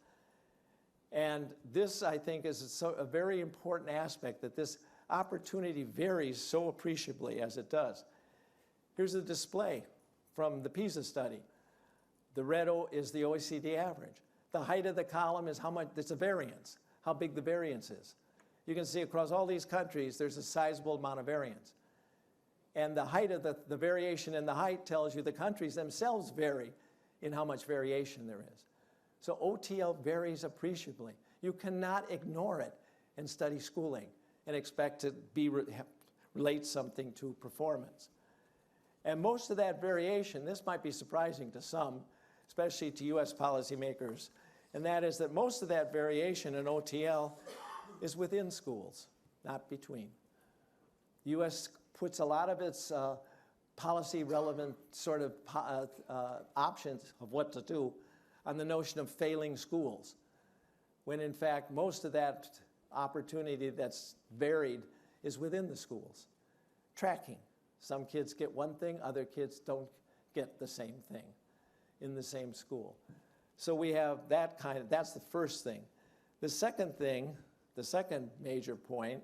And this, I think, is a very important aspect, that this opportunity varies so appreciably as it does. Here's a display from the Pisa study. The red is the OECD average. The height of the column is how much, it's a variance, how big the variance is. You can see across all these countries, there's a sizable amount of variance. And the height of the variation in the height tells you the countries themselves vary in how much variation there is. So OTL varies appreciably. You cannot ignore it and study schooling and expect to relate something to performance. And most of that variation, this might be surprising to some, especially to US policymakers, and that is that most of that variation in OTL is within schools, not between. The US puts a lot of its policy relevant sort of options of what to do on the notion of failing schools, when in fact most of that opportunity that's varied is within the schools. Tracking. Some kids get one thing, other kids don't get the same thing in the same school. So we have that kind of, that's the first thing. The second thing, the second major point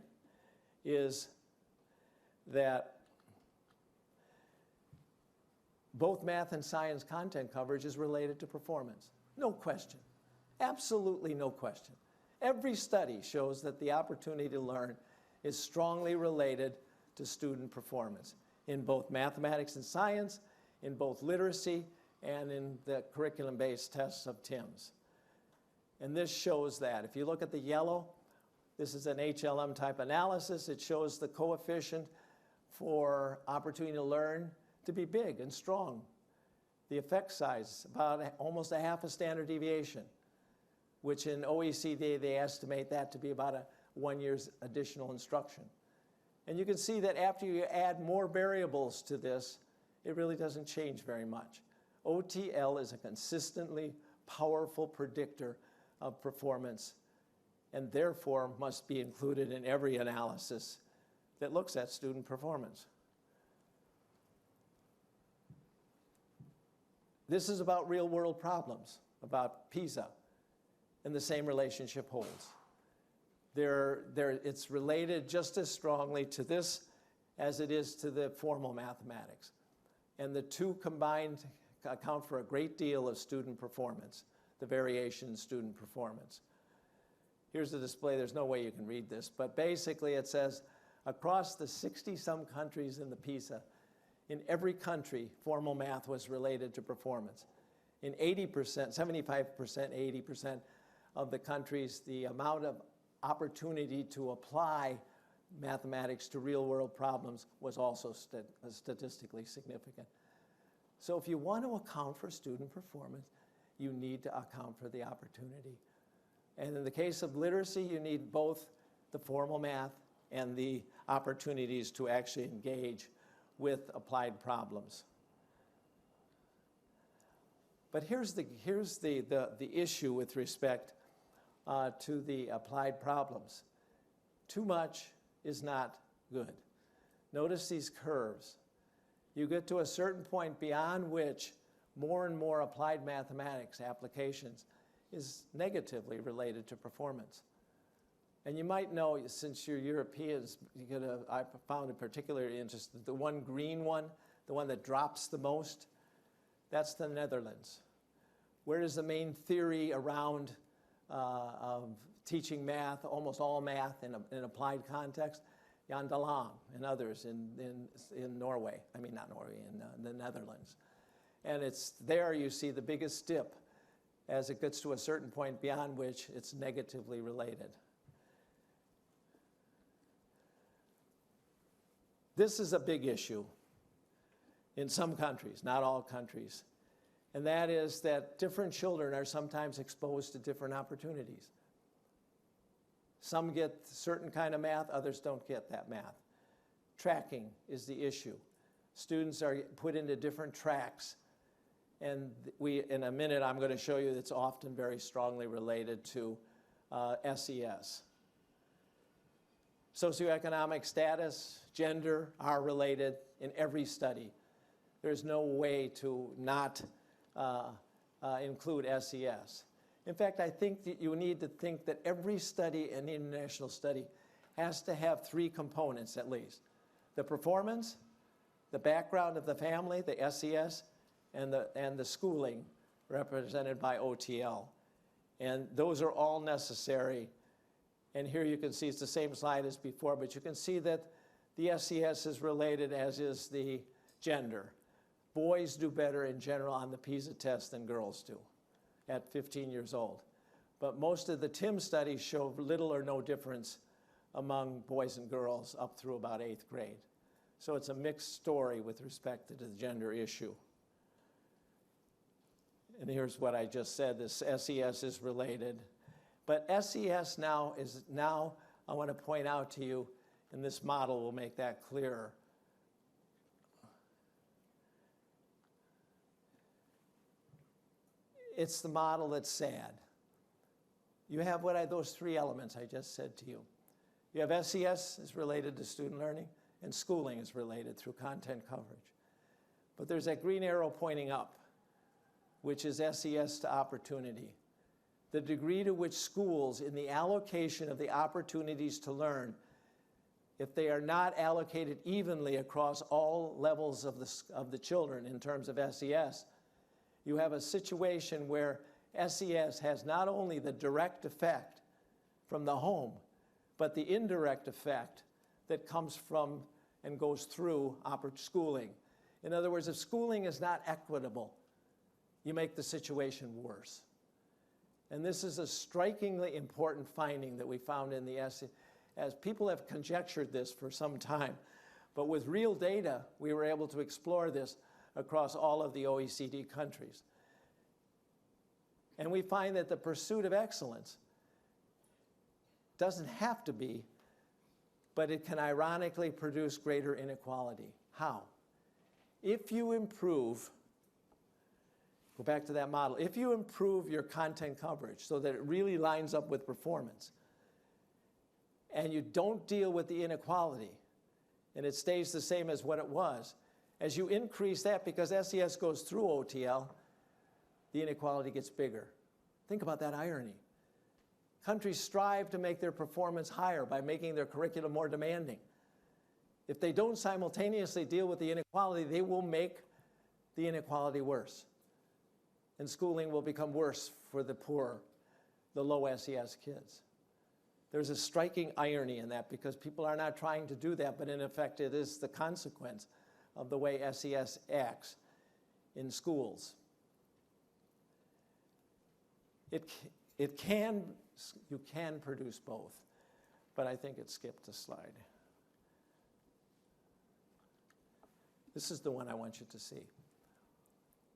is that both math and science content coverage is related to performance. No question. Absolutely no question. Every study shows that the opportunity to learn is strongly related to student performance in both mathematics and science, in both literacy, and in the curriculum-based tests of TIMSS. And this shows that. If you look at the yellow, this is an HLM type analysis. It shows the coefficient for opportunity to learn to be big and strong. The effect size, about almost a half a standard deviation, which in OECD, they estimate that to be about a 1 year's additional instruction. And you can see that after you add more variables to this, it really doesn't change very much. OTL is a consistently powerful predictor of performance and therefore must be included in every analysis that looks at student performance. This is about real-world problems, about Pisa, and the same relationship holds. It's related just as strongly to this as it is to the formal mathematics. And the two combined account for a great deal of student performance, the variation in student performance. Here's the display. There's no way you can read this, but basically it says across the 60-some countries in the Pisa, in every country, formal math was related to performance. In 80%, 75%, 80% of the countries, the amount of opportunity to apply mathematics to real-world problems was also statistically significant. So if you want to account for student performance, you need to account for the opportunity. And in the case of literacy, you need both the formal math and the opportunities to actually engage with applied problems. But here's the issue with respect to the applied problems. Too much is not good. Notice these curves. You get to a certain point beyond which more and more applied mathematics applications is negatively related to performance. And you might know, since you're Europeans, I found it particularly interesting, the one green one, the one that drops the most, that's the Netherlands. Where is the main theory around teaching math, almost all math in applied context? Jan de Lang and others in Norway, I mean not Norway, in the Netherlands. And it's there you see the biggest dip as it gets to a certain point beyond which it's negatively related. This is a big issue in some countries, not all countries. And that is that different children are sometimes exposed to different opportunities. Some get certain kind of math, others don't get that math. Tracking is the issue. Students are put into different tracks. And in a minute, I'm going to show you it's often very strongly related to SES. Socioeconomic status, gender are related in every study. There's no way to not include SES. In fact, I think that you need to think that every study, an international study, has to have three components at least. The performance, the background of the family, the SES, and the schooling represented by OTL. And those are all necessary. And here you can see it's the same slide as before, but you can see that the SES is related, as is the gender. Boys do better in general on the Pisa test than girls do at 15 years old. But most of the TIMSS studies show little or no difference among boys and girls up through about 8th grade. So it's a mixed story with respect to the gender issue. And here's what I just said, this SES is related. But SES now, I want to point out to you, and this model will make that clearer. It's the model that's sad. You have those three elements I just said to you. You have SES is related to student learning, and schooling is related through content coverage. But there's that green arrow pointing up, which is SES to opportunity. The degree to which schools, in the allocation of the opportunities to learn, if they are not allocated evenly across all levels of the children in terms of SES, you have a situation where SES has not only the direct effect from the home, but the indirect effect that comes from and goes through schooling. In other words, if schooling is not equitable, you make the situation worse. And this is a strikingly important finding that we found in the SES. As people have conjectured this for some time, but with real data, we were able to explore this across all of the OECD countries. And we find that the pursuit of excellence doesn't have to be, but it can ironically produce greater inequality. How? If you improve, go back to that model, if you improve your content coverage so that it really lines up with performance, and you don't deal with the inequality, and it stays the same as what it was, as you increase that, because SES goes through OTL, the inequality gets bigger. Think about that irony. Countries strive to make their performance higher by making their curriculum more demanding. If they don't simultaneously deal with the inequality, they will make the inequality worse. And schooling will become worse for the poor, the low SES kids. There's a striking irony in that because people are not trying to do that, but in effect it is the consequence of the way SES acts in schools. You can produce both, but I think it skipped a slide. This is the one I want you to see.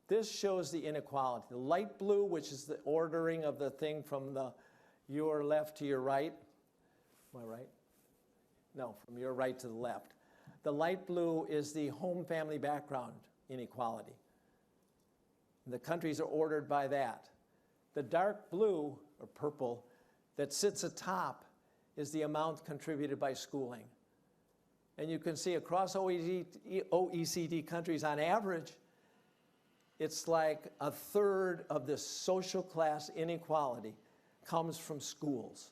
This shows the inequality. The light blue, which is the ordering of the thing from your left to your right. Am I right? No, from your right to the left. The light blue is the home family background inequality. The countries are ordered by that. The dark blue, or purple, that sits atop is the amount contributed by schooling. And you can see across OECD countries on average, it's like a third of the social class inequality comes from schools.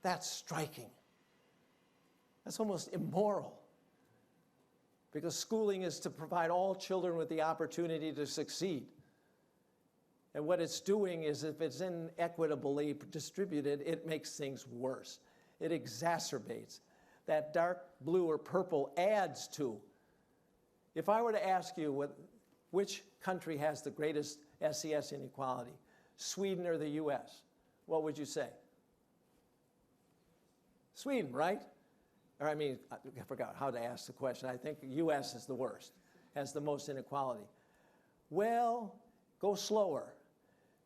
That's striking. That's almost immoral. Because schooling is to provide all children with the opportunity to succeed. And what it's doing is, if it's inequitably distributed, it makes things worse. It exacerbates. That dark blue or purple adds to. If I were to ask you which country has the greatest SES inequality, Sweden or the US, what would you say? Sweden, right? Or I mean, I forgot how to ask the question. I think the US is the worst, has the most inequality. Well, go slower.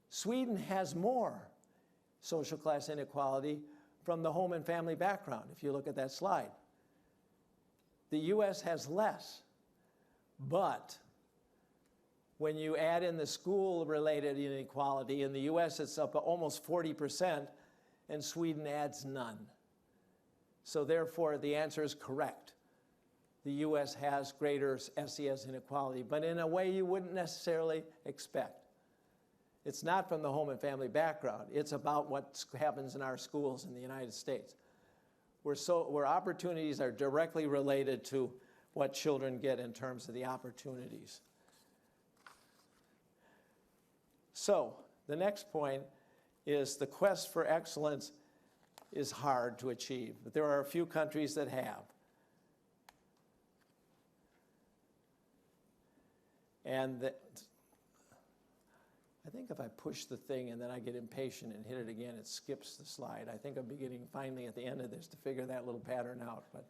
Sweden has more social class inequality from the home and family background, if you look at that slide. The US has less, but when you add in the school-related inequality, in the US it's up almost 40%, and Sweden adds none. So therefore, the answer is correct. The US has greater SES inequality, but in a way you wouldn't necessarily expect. It's not from the home and family background. It's about what happens in our schools in the United States, where opportunities are directly related to what children get in terms of the opportunities. So the next point is the quest for excellence is hard to achieve, but there are a few countries that have. And I think if I push the thing and then I get impatient and hit it again, it skips the slide. I think I'm beginning finally at the end of this to figure that little pattern out, but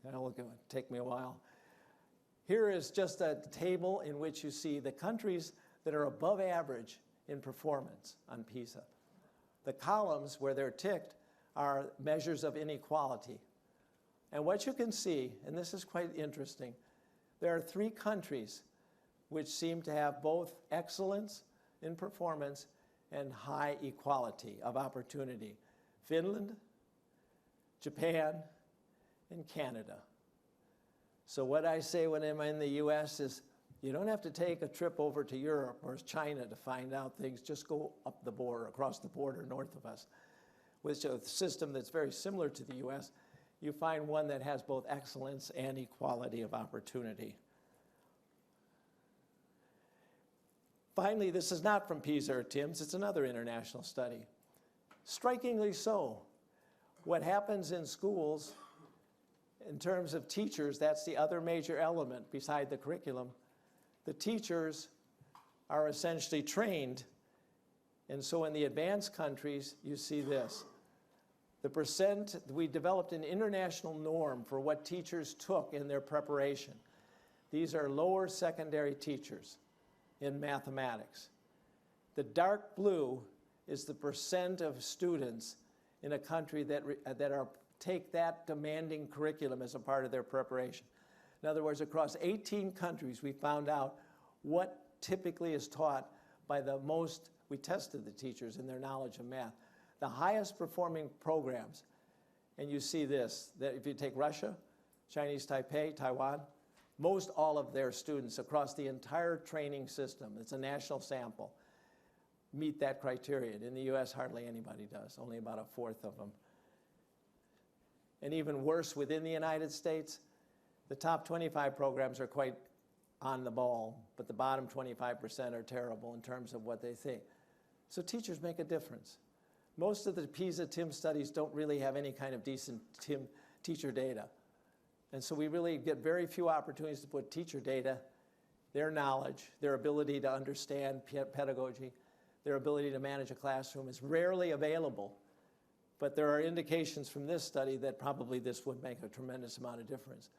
it'll take me a while. Here is just a table in which you see the countries that are above average in performance on Pisa. The columns where they're ticked are measures of inequality. And what you can see, and this is quite interesting, there are 3 countries which seem to have both excellence in performance and high equality of opportunity: Finland, Japan, and Canada. So what I say when I'm in the US is, you don't have to take a trip over to Europe or China to find out things. Just go up the border, across the border north of us, with a system that's very similar to the US. You find one that has both excellence and equality of opportunity. Finally, this is not from Pisa or TIMSS, it's another international study. Strikingly so, what happens in schools in terms of teachers, that's the other major element beside the curriculum. The teachers are essentially trained, and so in the advanced countries, you see this. The percent, we developed an international norm for what teachers took in their preparation. These are lower secondary teachers in mathematics. The dark blue is the percent of students in a country that take that demanding curriculum as a part of their preparation. In other words, across 18 countries, we found out what typically is taught by the most, we tested the teachers in their knowledge of math, the highest performing programs. And you see this, that if you take Russia, Chinese Taipei, Taiwan, most all of their students across the entire training system, it's a national sample, meet that criterion. In the US, hardly anybody does, only about a fourth of them. And even worse, within the United States, the top 25 programs are quite on the ball, but the bottom 25% are terrible in terms of what they think. So teachers make a difference. Most of the Pisa TIMSS studies don't really have any kind of decent teacher data. And so we really get very few opportunities to put teacher data, their knowledge, their ability to understand pedagogy, their ability to manage a classroom is rarely available. But there are indications from this study that probably this would make a tremendous amount of difference.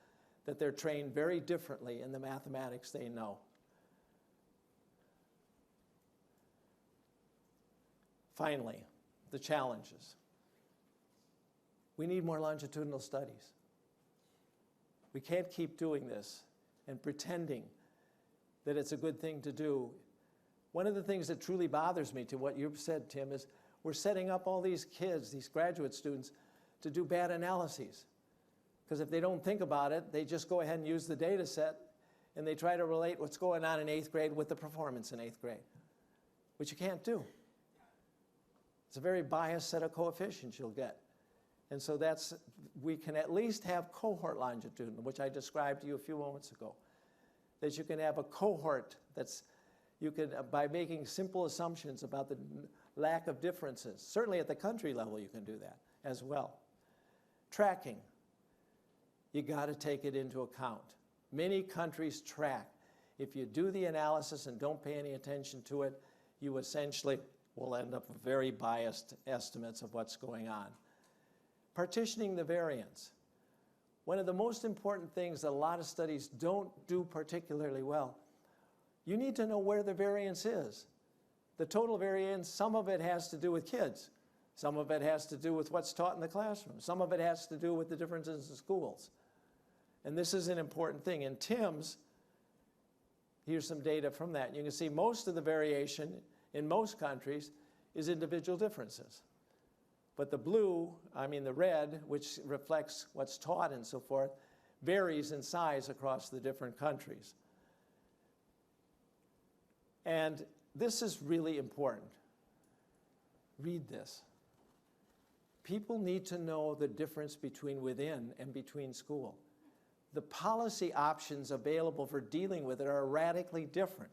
that they're trained very differently in the mathematics they know. Finally, the challenges. We need more longitudinal studies. We can't keep doing this and pretending that it's a good thing to do. One of the things that truly bothers me to what you've said, Tim, is we're setting up all these kids, these graduate students, to do bad analyses. Because if they don't think about it, they just go ahead and use the data set, and they try to relate what's going on in 8th grade with the performance in 8th grade, which you can't do. It's a very biased set of coefficients you'll get. And so we can at least have cohort longitudinal, which I described to you a few moments ago. That you can have a cohort you can, by making simple assumptions about the lack of differences. Certainly at the country level you can do that as well. Tracking. You got to take it into account. Many countries track. If you do the analysis and don't pay any attention to it, you essentially will end up with very biased estimates of what's going on. Partitioning the variance. One of the most important things that a lot of studies don't do particularly well, you need to know where the variance is. The total variance, some of it has to do with kids. Some of it has to do with what's taught in the classroom. Some of it has to do with the differences in schools. And this is an important thing. In TIMSS, here's some data from that. You can see most of the variation in most countries is individual differences. But the the red, which reflects what's taught and so forth, varies in size across the different countries. And this is really important. Read this. People need to know the difference between within and between school. The policy options available for dealing with it are radically different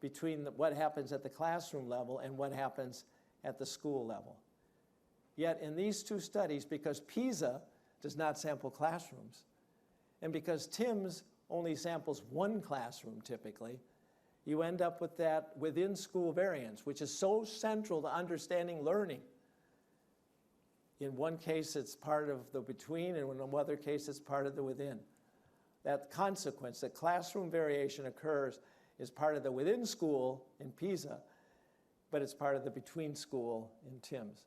between what happens at the classroom level and what happens at the school level. Yet in these two studies, because Pisa does not sample classrooms, and because TIMSS only samples one classroom typically, you end up with that within school variance, which is so central to understanding learning. In one case, it's part of the between, and in another case, it's part of the within. That consequence, that classroom variation occurs, is part of the within school in Pisa, but it's part of the between school in TIMSS.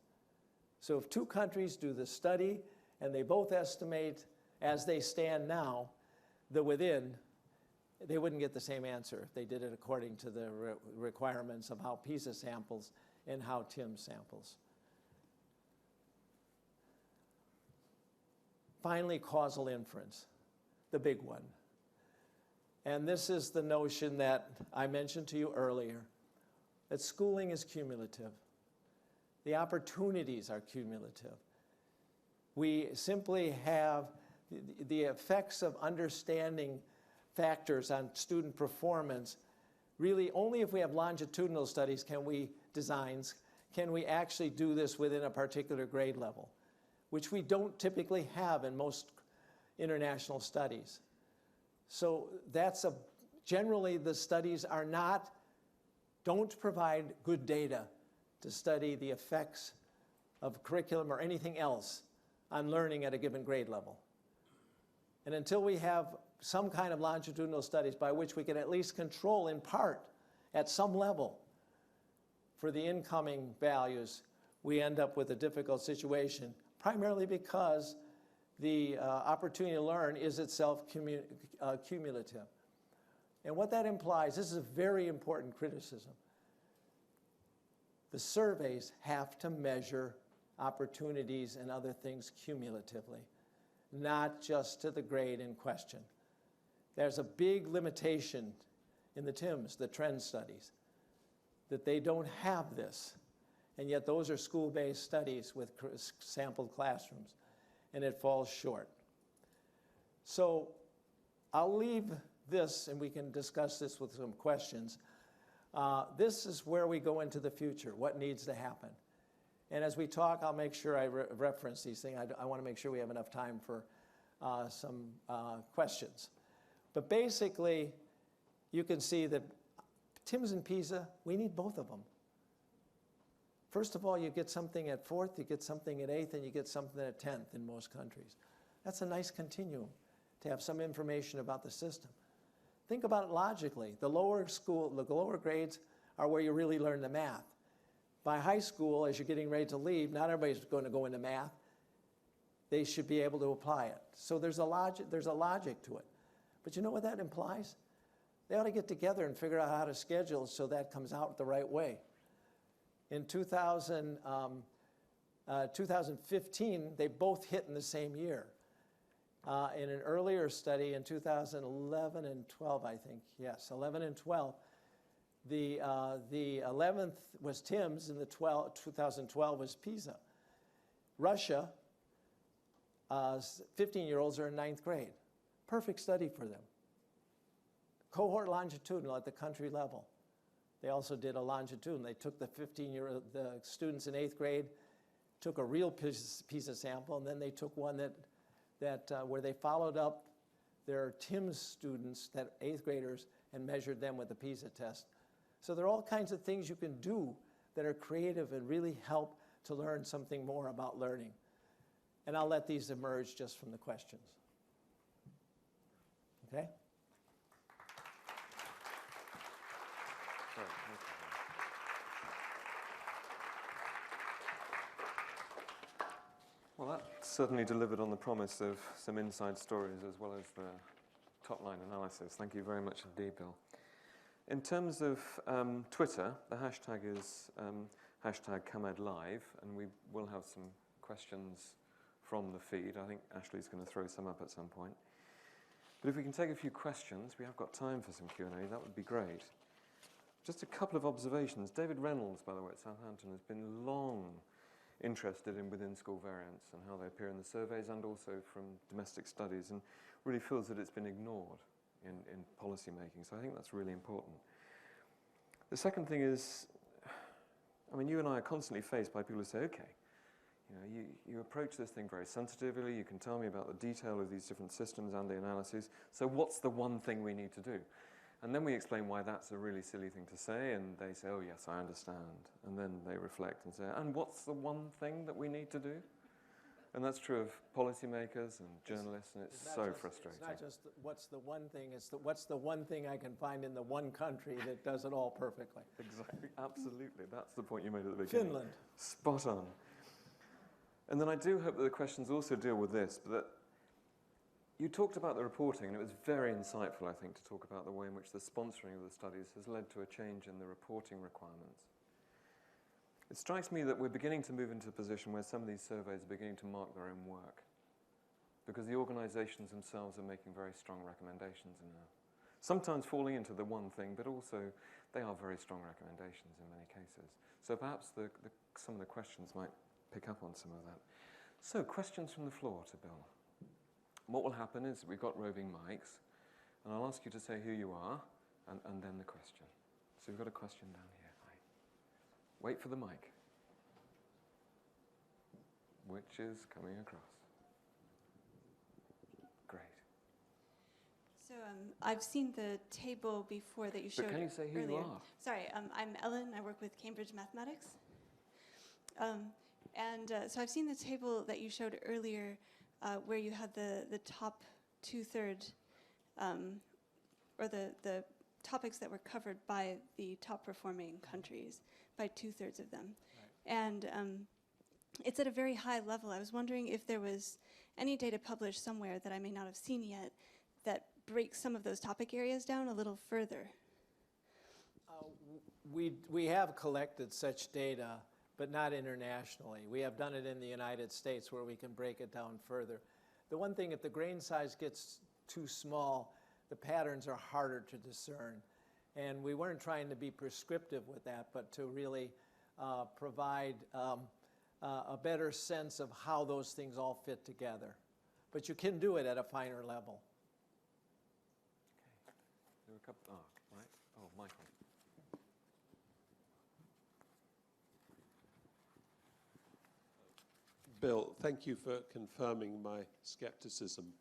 So if two countries do the study and they both estimate, as they stand now, the within, they wouldn't get the same answer if they did it according to the requirements of how Pisa samples and how TIMSS samples. Finally, causal inference, the big one. And this is the notion that I mentioned to you earlier, that schooling is cumulative. The opportunities are cumulative. We simply have the effects of understanding factors on student performance. Really, only if we have longitudinal studies can we actually do this within a particular grade level, which we don't typically have in most international studies. So generally the studies don't provide good data to study the effects of curriculum or anything else on learning at a given grade level. And until we have some kind of longitudinal studies by which we can at least control in part at some level for the incoming values, we end up with a difficult situation, primarily because the opportunity to learn is itself cumulative. And what that implies, this is a very important criticism. The surveys have to measure opportunities and other things cumulatively, not just to the grade in question. There's a big limitation in the TIMSS, the trend studies, that they don't have this. And yet those are school-based studies with sampled classrooms, and it falls short. So I'll leave this, and we can discuss this with some questions. This is where we go into the future, what needs to happen. And as we talk, I'll make sure I reference these things. I want to make sure we have enough time for some questions. But basically, you can see that TIMSS and Pisa, we need both of them. First of all, you get something at 4th, you get something at 8th, and you get something at 10th in most countries. That's a nice continuum. to have some information about the system. Think about it logically. The lower grades are where you really learn the math. By high school, as you're getting ready to leave, not everybody's going to go into math. They should be able to apply it. So there's a logic to it. But you know what that implies? They ought to get together and figure out how to schedule so that comes out the right way. In 2015, they both hit in the same year. In an earlier study in 2011 and 12, I think, yes, 11 and 12, the 11th was TIMSS and the 2012 was Pisa. Russia, 15-year-olds are in 9th grade. Perfect study for them. Cohort longitudinal at the country level. They also did a longitudinal. They took the the students in 8th grade, took a real PISA sample, and then they took one where they followed up their TIMSS students, that 8th graders, and measured them with the PISA test. So there are all kinds of things you can do that are creative and really help to learn something more about learning. And I'll let these emerge just from the questions. Okay? Well, that certainly delivered on the promise of some inside stories as well as the top-line analysis. Thank you very much indeed, Bill. In terms of Twitter, the hashtag is #ComEdLive, and we will have some questions from the feed. I think Ashley's going to throw some up at some point. But if we can take a few questions, we have got time for some Q&A, that would be great. Just a couple of observations. David Reynolds, by the way, at Southampton, has been long interested in within-school variance and how they appear in the surveys and also from domestic studies, and really feels that it's been ignored in policy making. So I think that's really important. The second thing is, I mean, you and I are constantly faced by people who say, okay, you approach this thing very sensitively, you can tell me about the detail of these different systems and the analyses, so what's the one thing we need to do? And then we explain why that's a really silly thing to say, and they say, oh yes, I understand. And then they reflect and say, and what's the one thing that we need to do? And that's true of policymakers and journalists, and it's so frustrating. It's not just what's the one thing, it's what's the one thing I can find in the one country that does it all perfectly. Exactly, absolutely. That's the point you made at the beginning. Finland. Spot on. And then I do hope that the questions also deal with this, but that you talked about the reporting, and it was very insightful, I think, to talk about the way in which the sponsoring of the studies has led to a change in the reporting requirements. It strikes me that we're beginning to move into a position where some of these surveys are beginning to mark their own work, because the organizations themselves are making very strong recommendations now. Sometimes falling into the one thing, but also they are very strong recommendations in many cases. So perhaps some of the questions might pick up on some of that. So, questions from the floor to Bill. What will happen is we've got roving mics, and I'll ask you to say who you are, and then the question. So we've got a question down here. Hi. Wait for the mic, which is coming across. Great. So I've seen the table before that you showed earlier. But can you say who you are? Sorry, I'm Ellen. I work with Cambridge Mathematics. So I've seen the table that you showed earlier where you had the top two-thirds, or the topics that were covered by the top-performing countries, by two-thirds of them. Right. And it's at a very high level. I was wondering if there was any data published somewhere that I may not have seen yet that breaks some of those topic areas down a little further. We have collected such data, but not internationally. We have done it in the United States where we can break it down further. The one thing, if the grain size gets too small, the patterns are harder to discern. And we weren't trying to be prescriptive with that, but to really provide a better sense of how those things all fit together. But you can do it at a finer level. Okay. There were a couple, right. Oh, Michael. Bill, thank you for confirming my skepticism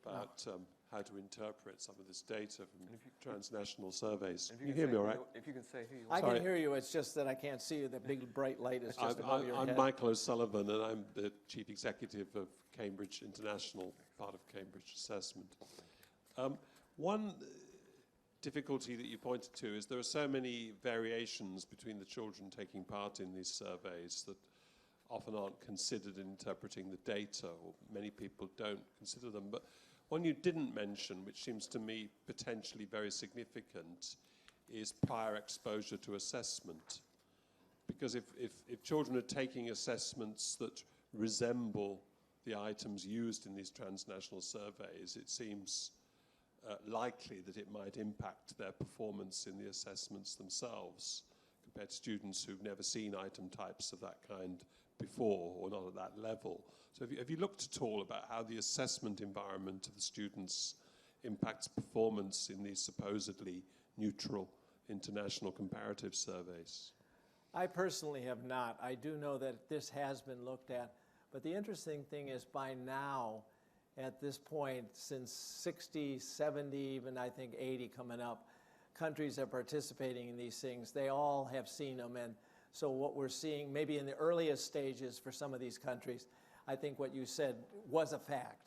about how to interpret some of this data from transnational surveys. If Can you hear me all right? If you can say who you I are. Sorry. can hear you, it's just that I can't see you. The big bright light is just above your I'm head. Michael O'Sullivan, and I'm the Chief Executive of Cambridge International, part of Cambridge Assessment. One difficulty that you pointed to is there are so many variations between the children taking part in these surveys that often aren't considered in interpreting the data, or many people don't consider them. But one you didn't mention, which seems to me potentially very significant, is prior exposure to assessment. Because if children are taking assessments that resemble the items used in these transnational surveys, it seems likely that it might impact their performance in the assessments themselves compared to students who've never seen item types of that kind before, or not at that level. So have you looked at all about how the assessment environment of the students impacts performance in these supposedly neutral international comparative surveys? I personally have not. I do know that this has been looked at, but the interesting thing is by now, at this point, since 60, 70, even I think 80 coming up, countries are participating in these things. They all have seen them, and so what we're seeing, maybe in the earliest stages for some of these countries, I think what you said was a fact.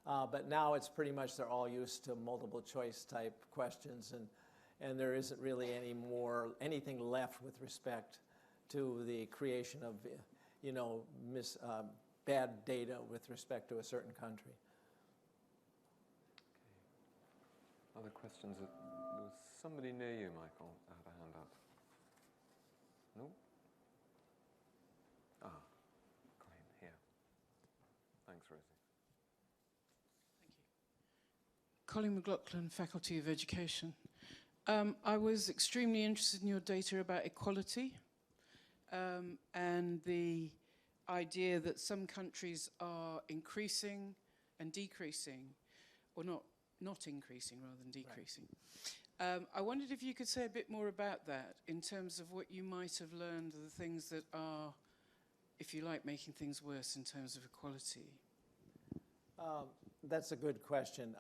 But now it's pretty much they're all used to multiple choice type questions, and there isn't really anything left with respect to the creation of, bad data with respect to a certain country. Other questions? There was somebody near you, Michael, that had a hand up. No? Colin, here. Thanks, Rosie. Thank you. Colin McLaughlin, Faculty of Education. I was extremely interested in your data about equality and the idea that some countries are increasing and decreasing, or not increasing rather than decreasing. Right. I wondered if you could say a bit more about that in terms of what you might have learned of the things that are, if you like, making things worse in terms of equality. That's a good question.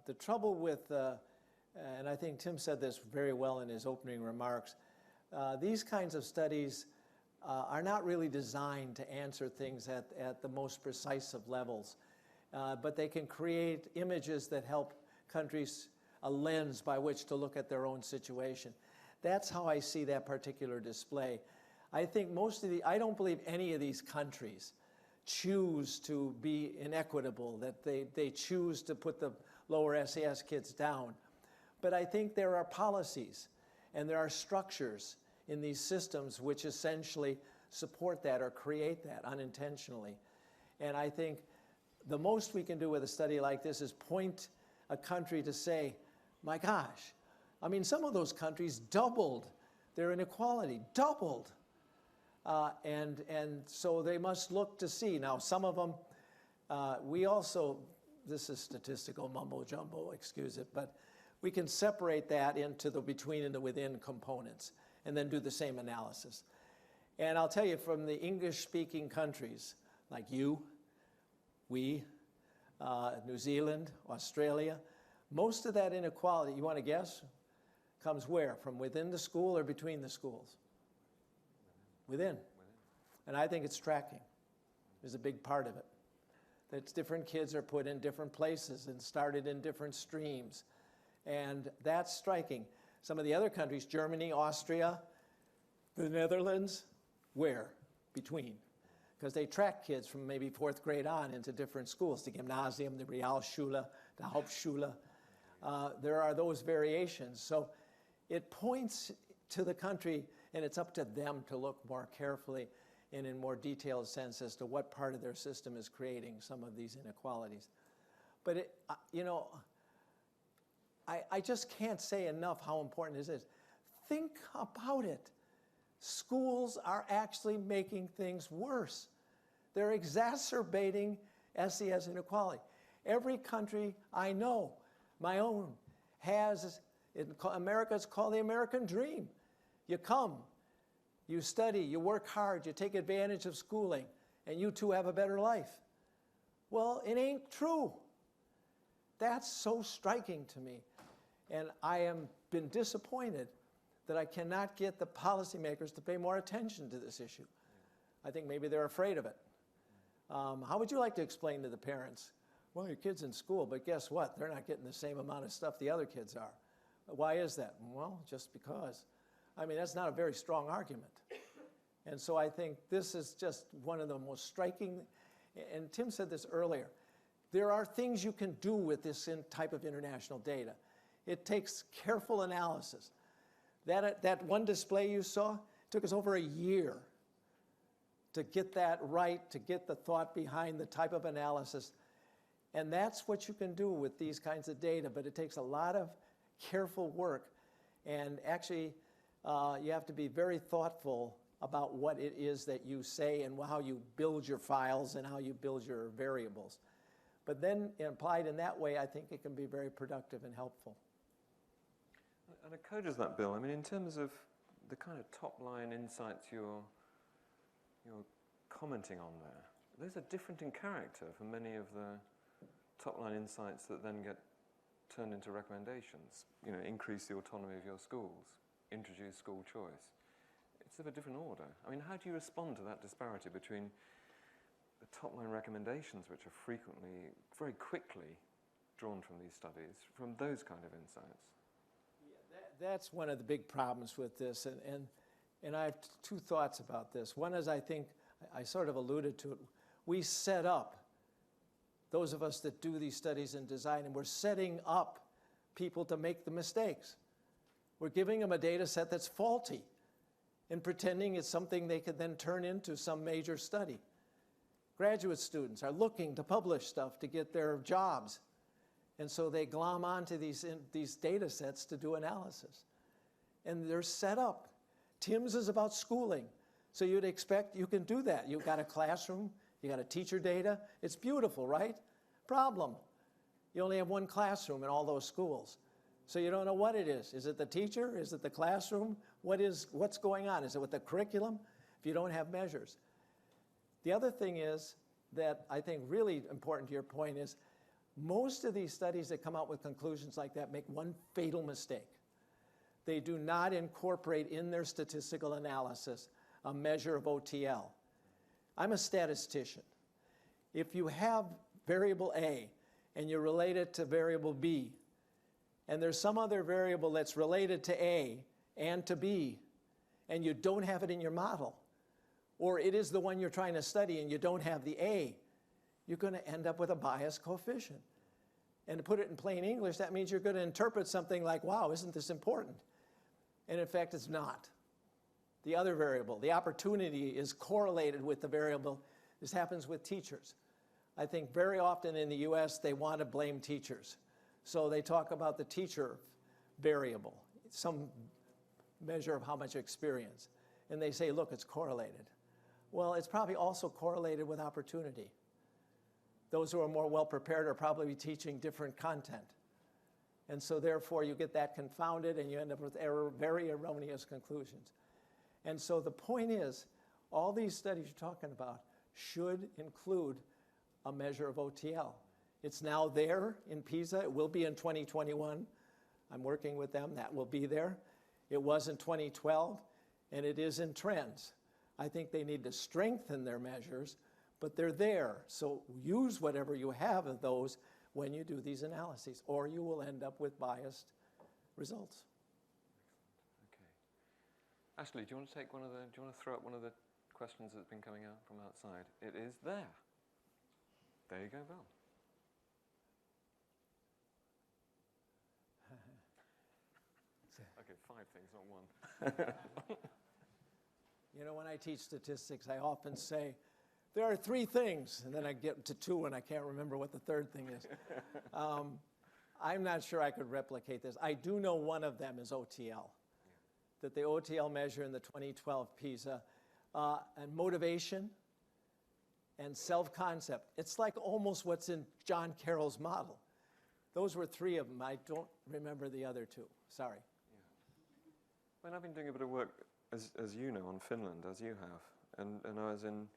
The trouble with, and I think Tim said this very well in his opening remarks, these kinds of studies are not really designed to answer things at the most precise of levels, but they can create images that help countries a lens by which to look at their own situation. That's how I see that particular display. I think I don't believe any of these countries choose to be inequitable, that they choose to put the lower SES kids down. But I think there are policies and there are structures in these systems which essentially support that or create that unintentionally. And I think the most we can do with a study like this is point a country to say, my gosh, I mean, some of those countries doubled their inequality, doubled. And so they must look to see. Now, some of them, we also, this is statistical mumbo jumbo, excuse it, but we can separate that into the between and the within components and then do the same analysis. And I'll tell you, from the English-speaking countries, like you, we, New Zealand, Australia, most of that inequality, you want to guess, comes where? From within the school or between the schools? Within. And I think it's tracking is a big part of it. That different kids are put in different places and started in different streams. And that's striking. Some of the other countries, Germany, Austria, the Netherlands, where? Between. Because they track kids from maybe 4th grade on into different schools, the Gymnasium, the Realschule, the Hauptschule. There are those variations. So it points to the country, and it's up to them to look more carefully and in more detailed sense as to what part of their system is creating some of these inequalities. But, I just can't say enough how important this is. Think about it. Schools are actually making things worse. They're exacerbating SES inequality. Every country I know, my own, has, in America it's called the American dream. You come, you study, you work hard, you take advantage of schooling, and you too have a better life. Well, it ain't true. that's so striking to me. And I am been disappointed that I cannot get the policymakers to pay more attention to this issue. I think maybe they're afraid of it. How would you like to explain to the parents, well, your kid's in school, but guess what? They're not getting the same amount of stuff the other kids are. Why is that? Well, just because. I mean, that's not a very strong argument. And so I think this is just one of the most striking, and Tim said this earlier, there are things you can do with this type of international data. It takes careful analysis. That one display you saw took us over a year to get that right, to get the thought behind the type of analysis. And that's what you can do with these kinds of data, but it takes a lot of careful work. And actually, you have to be very thoughtful about what it is that you say and how you build your files and how you build your variables. But then applied in that way, I think it can be very productive and helpful. And encourages that, Bill. I mean, in terms of the kind of top-line insights you're commenting on there, those are different in character from many of the top-line insights that then get turned into recommendations. You know, increase the autonomy of your schools, introduce school choice. It's of a different order. I mean, how do you respond to that disparity between the top-line recommendations, which are frequently, very quickly drawn from these studies, from those kind of insights? Yeah, that's one of the big problems with this, and I have two thoughts about this. One is, I think, I sort of alluded to it, we set up, those of us that do these studies in design, and we're setting up people to make the mistakes. We're giving them a data set that's faulty and pretending it's something they could then turn into some major study. Graduate students are looking to publish stuff to get their jobs, and so they glom onto these data sets to do analysis. And they're set up. TIMSS is about schooling, so you'd expect you can do that. You've got a classroom, you got a teacher data. It's beautiful, right? Problem. You only have one classroom in all those schools. So you don't know what it is. Is it the teacher? Is it the classroom? What's going on? Is it with the curriculum? If you don't have measures. The other thing is that I think really important to your point is most of these studies that come out with conclusions like that make one fatal mistake. They do not incorporate in their statistical analysis a measure of OTL. I'm a statistician. If you have variable A and you relate it to variable B, and there's some other variable that's related to A and to B, and you don't have it in your model, or it is the one you're trying to study and you don't have the A, you're going to end up with a bias coefficient. And to put it in plain English, that means you're going to interpret something like, wow, isn't this important? And in fact, it's not. The other variable, the opportunity, is correlated with the variable. This happens with teachers. I think very often in the US, they want to blame teachers. So they talk about the teacher variable, some measure of how much experience. And they say, look, it's correlated. Well, it's probably also correlated with opportunity. Those who are more well-prepared are probably teaching different content. And so therefore, you get that confounded and you end up with very erroneous conclusions. And so the point is, all these studies you're talking about should include a measure of OTL. It's now there in Pisa. It will be in 2021. I'm working with them. That will be there. It was in 2012, and it is in trends. I think they need to strengthen their measures, but they're there. So use whatever you have of those when you do these analyses, or you will end up with biased results. Okay. Ashley, do you want to take do you want to throw up one of the questions that's been coming out from outside? It is there. There you go, Bill. Okay, 5 things, not 1. You know, when I teach statistics, I often say, there are 3 things, and then I get to 2 and I can't remember what the third thing is. I'm not sure I could replicate this. I do know one of them is OTL, that the OTL measure in the 2012 PISA, and motivation and self-concept. It's like almost what's in John Carroll's model. Those were 3 of them. I don't remember the other 2. Sorry. Yeah. Well, I've been doing a bit of work, as you know, on Finland, as you have. And I was in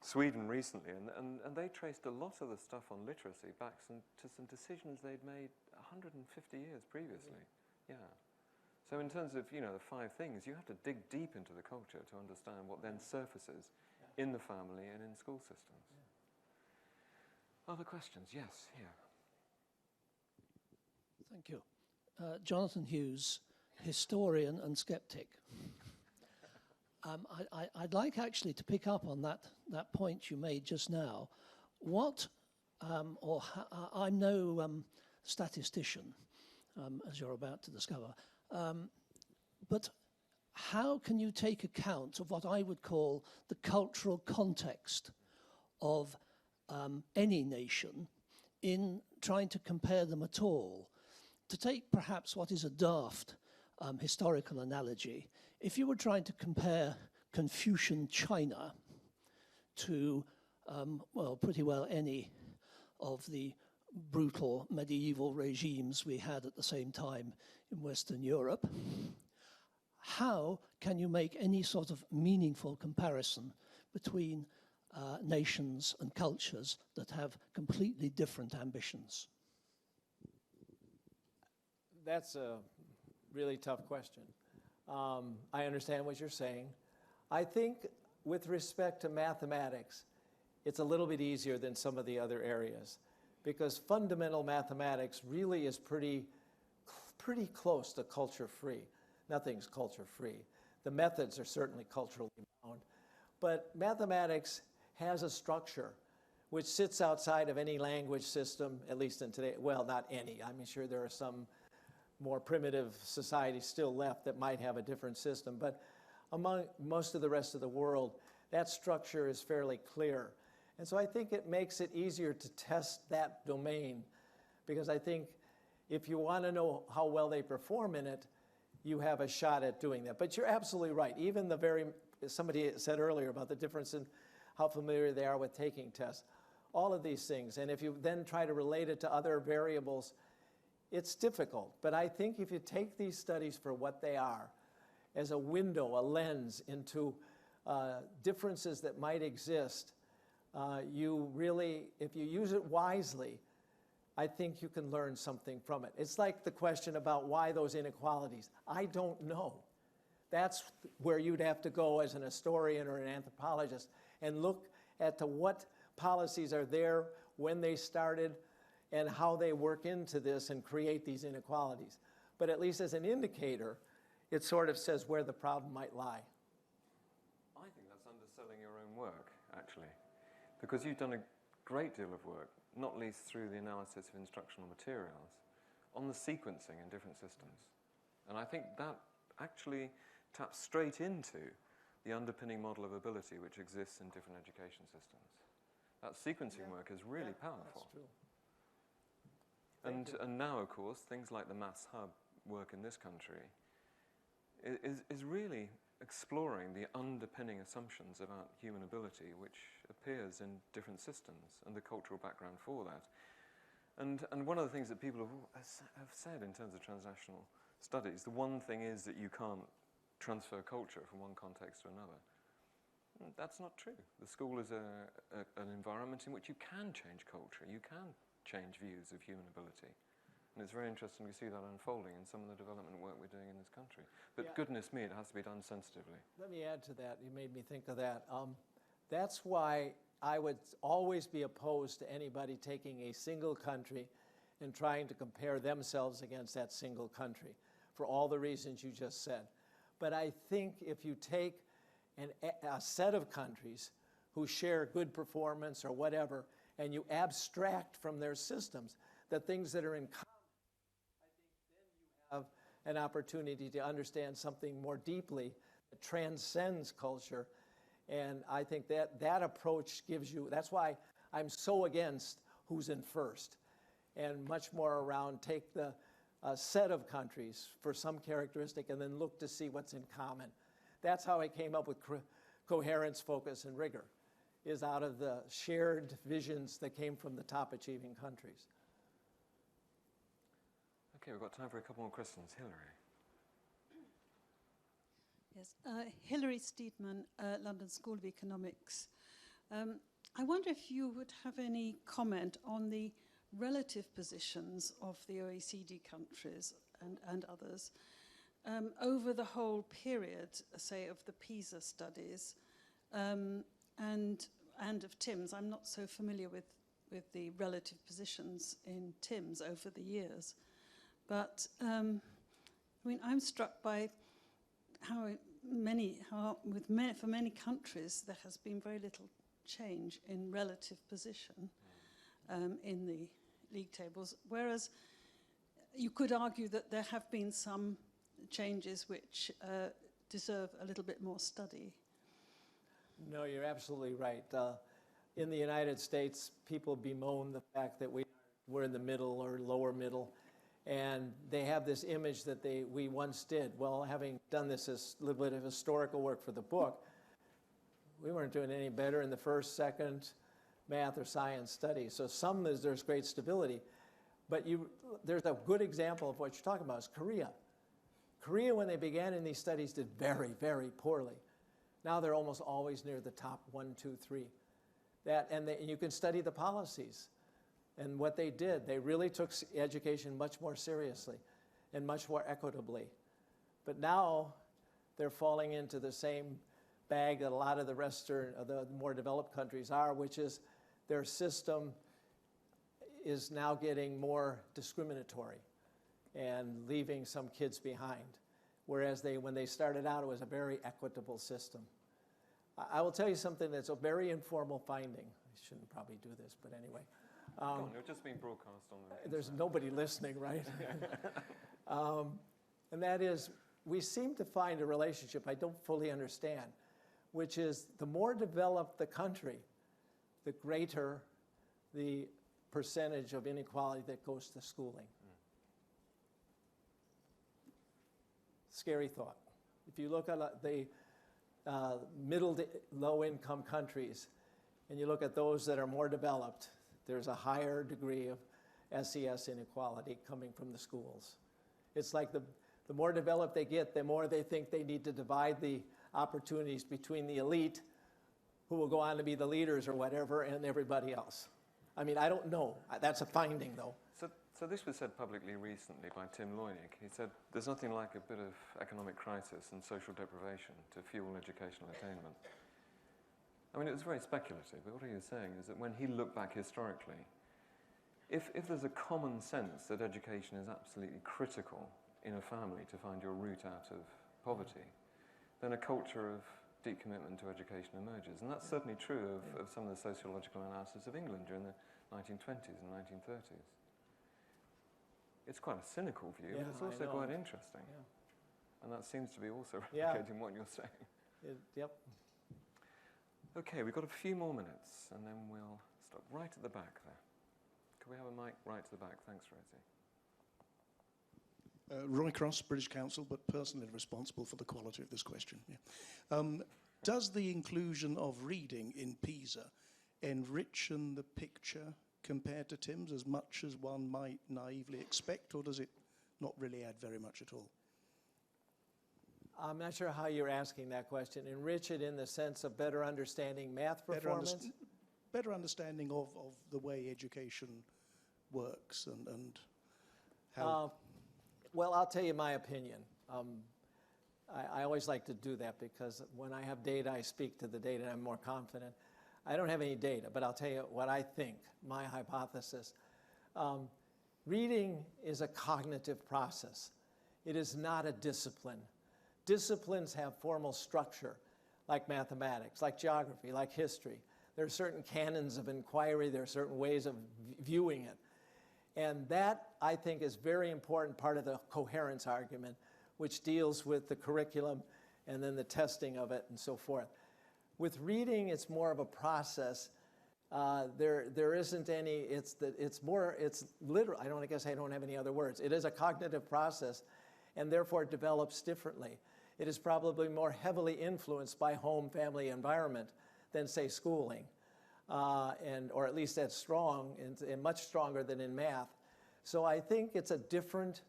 Sweden recently, and they traced a lot of the stuff on literacy back to some decisions they'd made 150 years previously. Yeah. So in terms of, the 5 things, you have to dig deep into the culture to understand what then surfaces in the family and in school systems. Other questions? Yes, here. Thank you. Jonathan Hughes, historian and skeptic. I'd like actually to pick up on that point you made just now. I'm no statistician, as you're about to discover, but how can you take account of what I would call the cultural context of any nation in trying to compare them at all? To take perhaps what is a daft historical analogy, if you were trying to compare Confucian China to, pretty well any of the brutal medieval regimes we had at the same time in Western Europe, how can you make any sort of meaningful comparison between nations and cultures that have completely different ambitions? That's a really tough question. I understand what you're saying. I think with respect to mathematics, it's a little bit easier than some of the other areas because fundamental mathematics really is pretty close to culture-free. Nothing's culture-free. The methods are certainly culturally bound. But mathematics has a structure which sits outside of any language system, at least in today. Well, not any. I'm sure there are some more primitive societies still left that might have a different system. But among most of the rest of the world, that structure is fairly clear. And so I think it makes it easier to test that domain because I think if you want to know how well they perform in it, you have a shot at doing that. But you're absolutely right. Even somebody said earlier about the difference in how familiar they are with taking tests. All of these things. And if you then try to relate it to other variables, it's difficult. But I think if you take these studies for what they are, as a window, a lens into differences that might exist, you really, if you use it wisely, I think you can learn something from it. It's like the question about why those inequalities. I don't know. That's where you'd have to go as an historian or an anthropologist and look at to what policies are there, when they started, and how they work into this and create these inequalities. But at least as an indicator, it sort of says where the problem might lie. I think that's underselling your own work, actually, because you've done a great deal of work, not least through the analysis of instructional materials, on the sequencing in different systems. And I think that actually taps straight into the underpinning model of ability which exists in different education systems. That sequencing work is really powerful. That's true. And now, of course, things like the Maths Hub work in this country is really exploring the underpinning assumptions about human ability which appears in different systems and the cultural background for that. And one of the things that people have said in terms of transnational studies, the one thing is that you can't transfer culture from one context to another. That's not true. The school is an environment in which you can change culture, you can change views of human ability. And it's very interesting to see that unfolding in some of the development work we're doing in this country. But goodness me, it has to be done sensitively. Let me add to that. You made me think of that. That's why I would always be opposed to anybody taking a single country and trying to compare themselves against that single country for all the reasons you just said. But I think if you take a set of countries who share good performance or whatever, and you abstract from their systems the things that are in common, I think then you have an opportunity to understand something more deeply that transcends culture. And I think that approach gives you, that's why I'm so against who's in first, and much more around take the set of countries for some characteristic and then look to see what's in common. That's how I came up with coherence, focus, and rigor, is out of the shared visions that came from the top achieving countries. Okay, we've got time for a couple more questions. Hilary. Yes, Hilary Steedman, London School of Economics. I wonder if you would have any comment on the relative positions of the OECD countries and others over the whole period, say, of the Pisa studies and of TIMSS. I'm not so familiar with the relative positions in TIMSS over the years. But, I mean, I'm struck by how for many countries there has been very little change in relative position in the league tables, whereas you could argue that there have been some changes which deserve a little bit more study. No, you're absolutely right. In the United States, people bemoan the fact that we're in the middle or lower middle, and they have this image that we once did. Well, having done this little bit of historical work for the book, we weren't doing any better in the first, second math or science studies. So there's great stability. But there's a good example of what you're talking about is Korea. Korea, when they began in these studies, did very, very poorly. Now they're almost always near the top 1, 2, 3. And you can study the policies and what they did. They really took education much more seriously and much more equitably. But now they're falling into the same bag that a lot of the the more developed countries are, which is their system is now getting more discriminatory and leaving some kids behind. Whereas when they started out, it was a very equitable system. I will tell you something that's a very informal finding. I shouldn't probably do this, but anyway. You're just being broadcast on the There's nobody listening, right? And that is, we seem to find a relationship I don't fully understand, which is the more developed the country, the greater the percentage of inequality that goes to schooling. Scary thought. If you look at the middle to low-income countries, and you look at those that are more developed, there's a higher degree of SES inequality coming from the schools. It's like the more developed they get, the more they think they need to divide the opportunities between the elite, who will go on to be the leaders or whatever, and everybody else. I mean, I don't know. That's a finding, though. So this was said publicly recently by Tim Loynick. He said, there's nothing like a bit of economic crisis and social deprivation to fuel educational attainment. I mean, it was very speculative, but what he was saying is that when he looked back historically, if there's a common sense that education is absolutely critical in a family to find your route out of poverty, then a culture of deep commitment to education emerges. And that's certainly true of some of the sociological analysis of England during the 1920s and 1930s. It's quite a cynical view, but it's also quite interesting. Yeah. And that seems to be also replicating what you're saying. Yep. Okay, we've got a few more minutes, and then we'll stop right at the back there. Can we have a mic right to the back? Thanks, Rosie. Roy Cross, British Council, but personally responsible for the quality of this question. Yeah. Does the inclusion of reading in Pisa enrichen the picture compared to TIMSS as much as one might naively expect, or does it not really add very much at all? I'm not sure how you're asking that question. Enrich it in the sense of better understanding math performance? Better understanding of the way education works and how... Well, I'll tell you my opinion. I always like to do that because when I have data, I speak to the data and I'm more confident. I don't have any data, but I'll tell you what I think, my hypothesis. Reading is a cognitive process. It is not a discipline. Disciplines have formal structure, like mathematics, like geography, like history. There are certain canons of inquiry. There are certain ways of viewing it. And that, I think, is a very important part of the coherence argument, which deals with the curriculum and then the testing of it and so forth. With reading, it's more of a process. There isn't any, it's literal. I guess I don't have any other words. It is a cognitive process, and therefore it develops differently. It is probably more heavily influenced by home, family, environment than, say, schooling. Or at least that's strong and much stronger than in math. So I think it's a different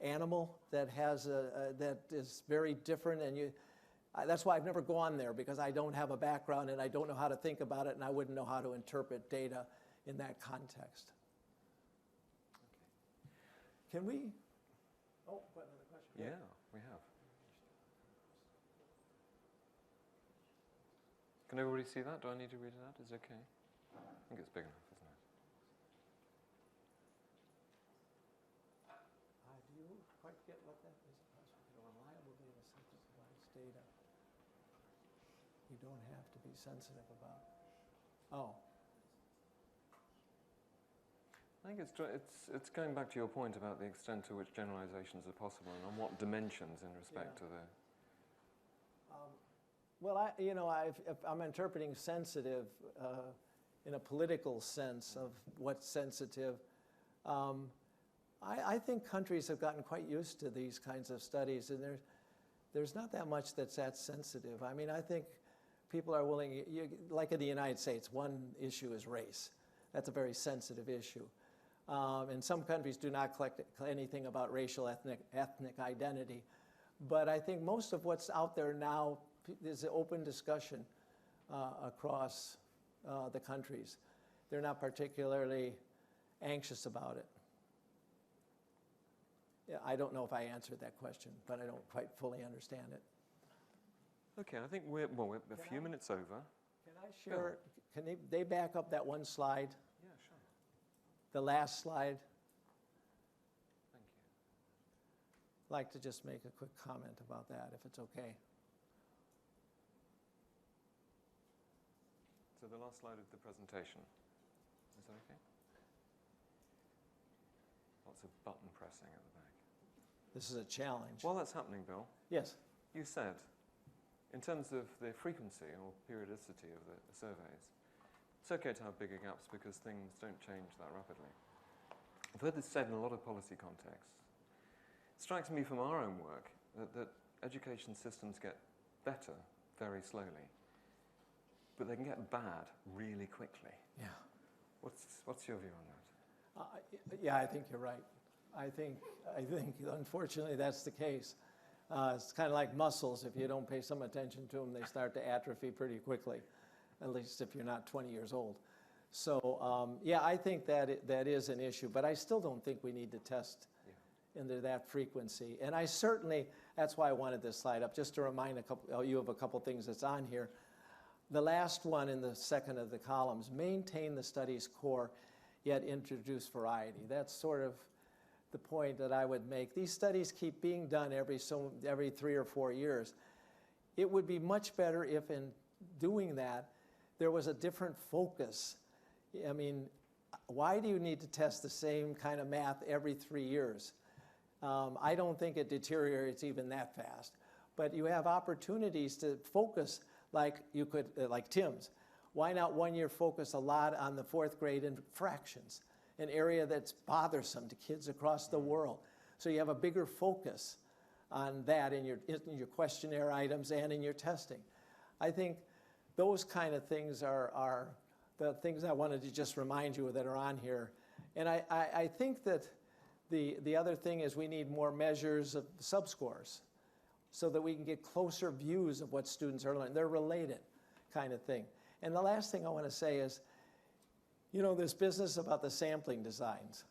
animal that has that is very different, and That's why I've never gone there, because I don't have a background and I don't know how to think about it, and I wouldn't know how to interpret data in that context. Can we? Oh, another question. Yeah, we have. Can everybody see that? Do I need to read it out? Is it okay? I think it's big enough, isn't it? Do you quite get what that is? A reliable data set that provides data you don't have to be sensitive about. Oh. I think it's going back to your point about the extent to which generalizations are possible and on what dimensions in respect to the... Well, if I'm interpreting sensitive in a political sense of what's sensitive, I think countries have gotten quite used to these kinds of studies, and there's not that much that's that sensitive. I mean, I think people are willing, like in the United States, one issue is race. That's a very sensitive issue. And some countries do not collect anything about racial ethnic identity. But I think most of what's out there now is an open discussion across the countries. They're not particularly anxious about it. Yeah, I don't know if I answered that question, but I don't quite fully understand it. Okay, I think we're a few minutes over. Can I share, can they back up that one slide? Yeah, sure. The last slide? Thank you. I'd like to just make a quick comment about that, if it's okay. So the last slide of the presentation. Is that okay? Lots of button pressing at the back. This is a challenge. While that's happening, Bill, Yes. you said, in terms of the frequency or periodicity of the surveys, it's okay to have bigger gaps because things don't change that rapidly. I've heard this said in a lot of policy contexts. It strikes me from our own work that education systems get better very slowly, but they can get bad really quickly. Yeah. What's your view on that? Yeah, I think you're right. I think unfortunately that's the case. It's kind of like muscles. If you don't pay some attention to them, they start to atrophy pretty quickly, at least if you're not 20 years old. So yeah, I think that is an issue, but I still don't think we need to test into that frequency. And I certainly, that's why I wanted this slide up, just to remind you of a couple things that's on here. The last one in the second of the columns, maintain the study's core, yet introduce variety. That's sort of the point that I would make. These studies keep being done every 3 or 4 years. It would be much better if in doing that, there was a different focus. I mean, why do you need to test the same kind of math every 3 years? I don't think it deteriorates even that fast. But you have opportunities to focus like you could, like TIMSS. Why not 1 year focus a lot on the 4th grade in fractions, an area that's bothersome to kids across the world? So you have a bigger focus on that in your questionnaire items and in your testing. I think those kind of things are the things I wanted to just remind you that are on here. And I think that the other thing is we need more measures of subscores so that we can get closer views of what students are learning. They're related kind of thing. And the last thing I want to say is, you know, this business about the sampling designs.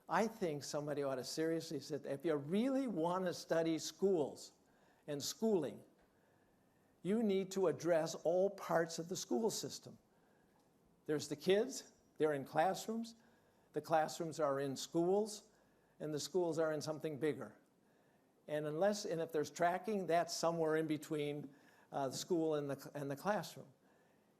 I think somebody ought to seriously sit there. If you really want to study schools and schooling, you need to address all parts of the school system. There's the kids, they're in classrooms. The classrooms are in schools, and the schools are in something bigger. And if there's tracking, that's somewhere in between the school and the classroom.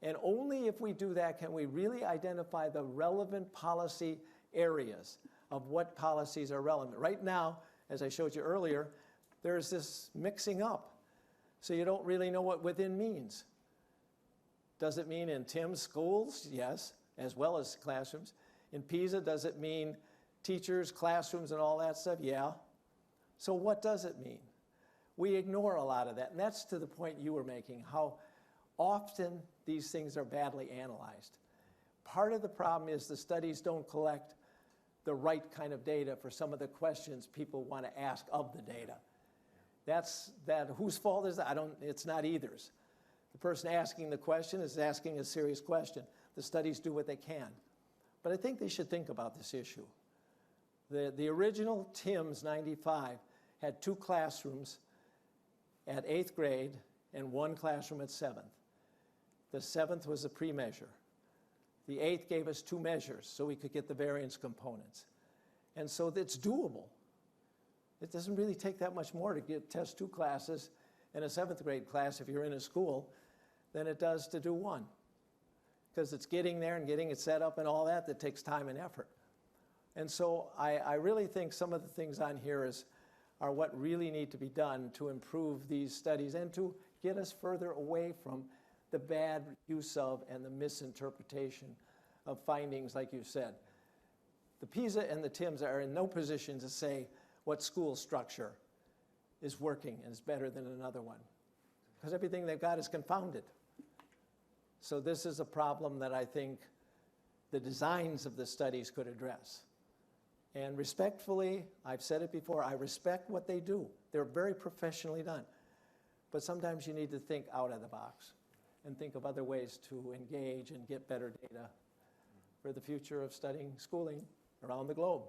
And only if we do that can we really identify the relevant policy areas of what policies are relevant. Right now, as I showed you earlier, there's this mixing up. So you don't really know what within means. Does it mean in TIMSS schools? Yes, as well as classrooms. In Pisa, does it mean teachers, classrooms, and all that stuff? Yeah. So what does it mean? We ignore a lot of that. And that's to the point you were making, how often these things are badly analyzed. Part of the problem is the studies don't collect the right kind of data for some of the questions people want to ask of the data. Whose fault is that? It's not either's. The person asking the question is asking a serious question. The studies do what they can. But I think they should think about this issue. The original TIMSS 95 had 2 classrooms at 8th grade and 1 classroom at 7th. The 7th was a pre-measure. The 8th gave us 2 measures so we could get the variance components. And so it's doable. It doesn't really take that much more to test 2 classes in a 7th grade class if you're in a school than it does to do 1. Because it's getting there and getting it set up and all that takes time and effort. And so I really think some of the things on here are what really need to be done to improve these studies and to get us further away from the bad use of and the misinterpretation of findings, like you said. The Pisa and the TIMSS are in no position to say what school structure is working and is better than another one, because everything they've got is confounded. So this is a problem that I think the designs of the studies could address. And respectfully, I've said it before, I respect what they do. They're very professionally done. But sometimes you need to think out of the box and think of other ways to engage and get better data for the future of studying schooling around the globe.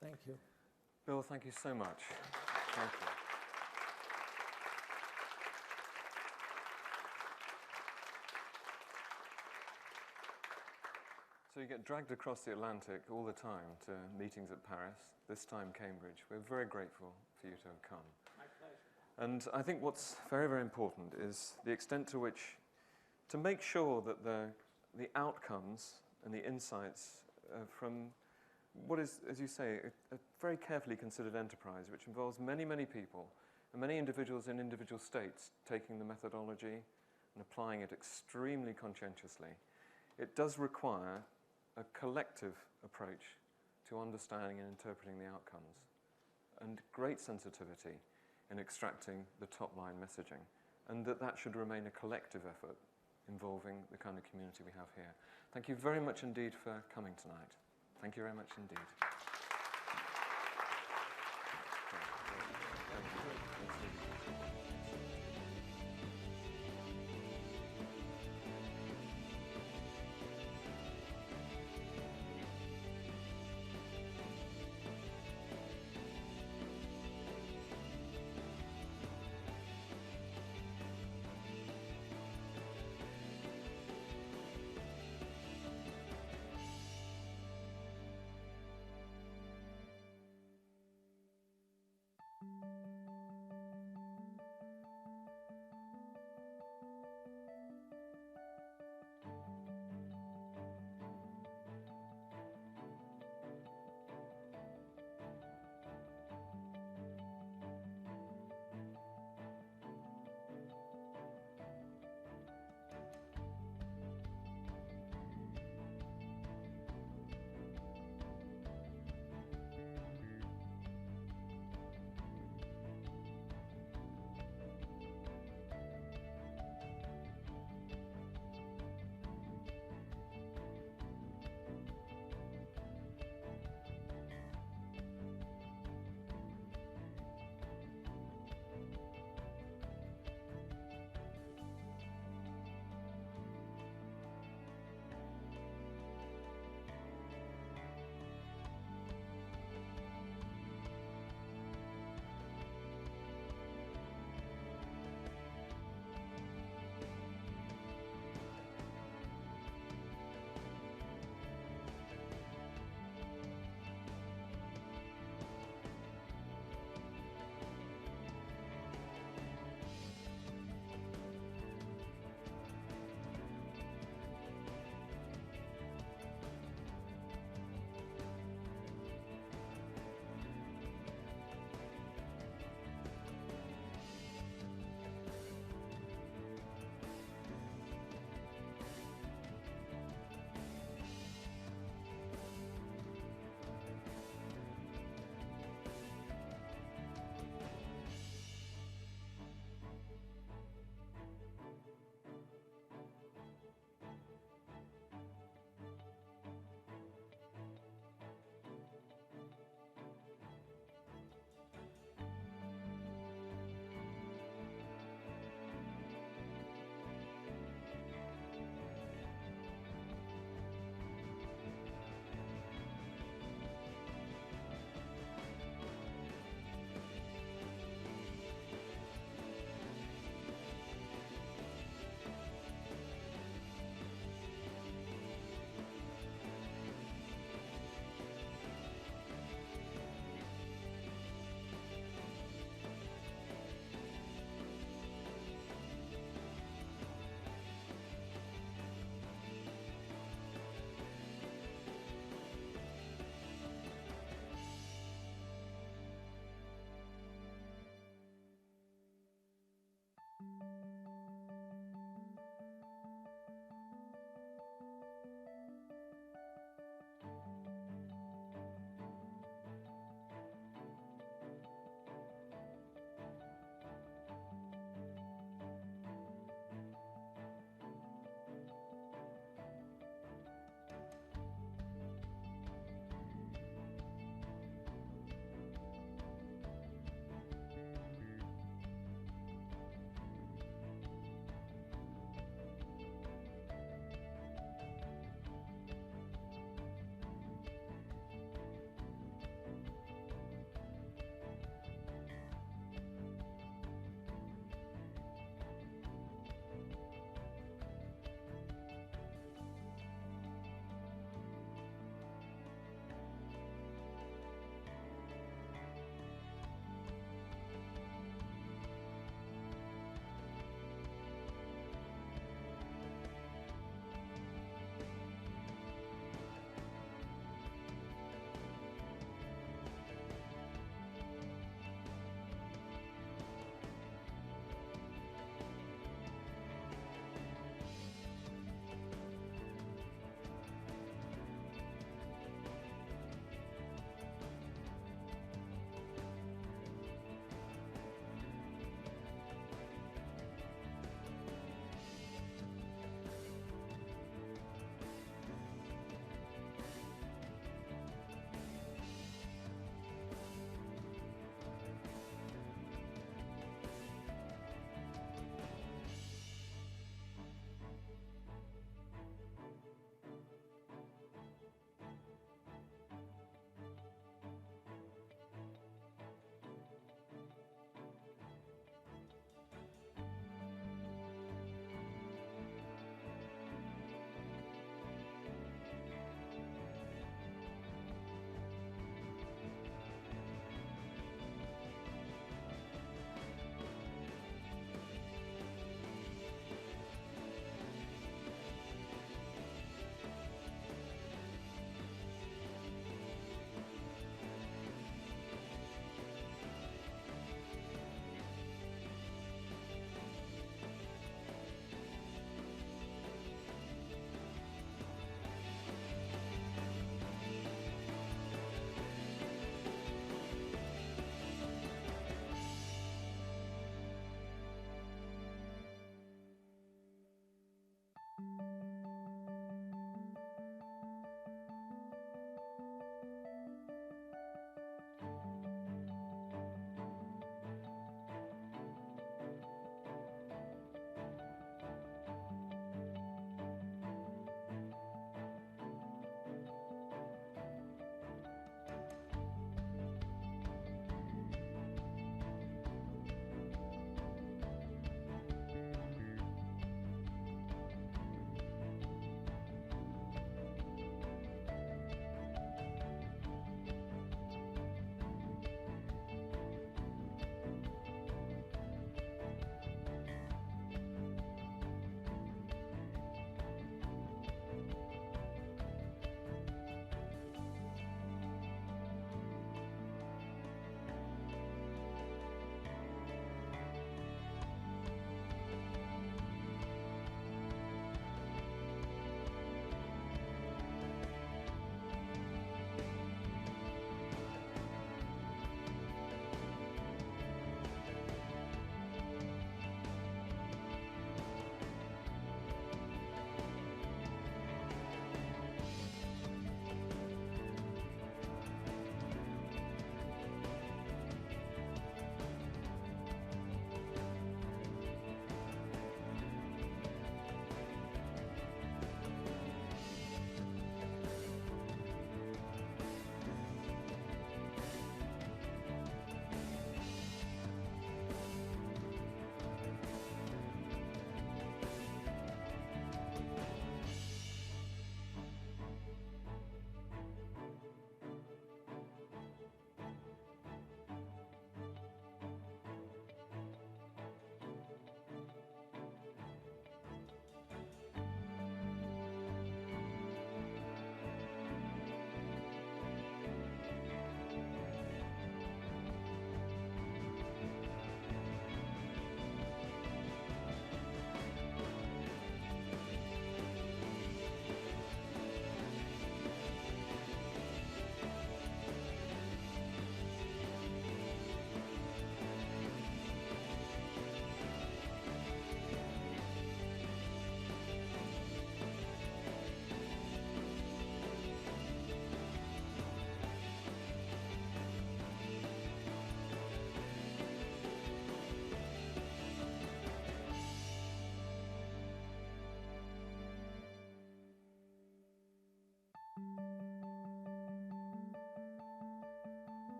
Thank you. Bill, thank you so much. Thank you. So you get dragged across the Atlantic all the time to meetings at Paris, this time Cambridge. We're very grateful for you to have come. My pleasure. And I think what's very, very important is the extent to which, to make sure that the outcomes and the insights from what is, as you say, a very carefully considered enterprise, which involves many, many people and many individuals in individual states taking the methodology and applying it extremely conscientiously. It does require a collective approach to understanding and interpreting the outcomes, and great sensitivity in extracting the top-line messaging, and that should remain a collective effort involving the kind of community we have here. Thank you very much indeed for coming tonight. Thank you very much indeed.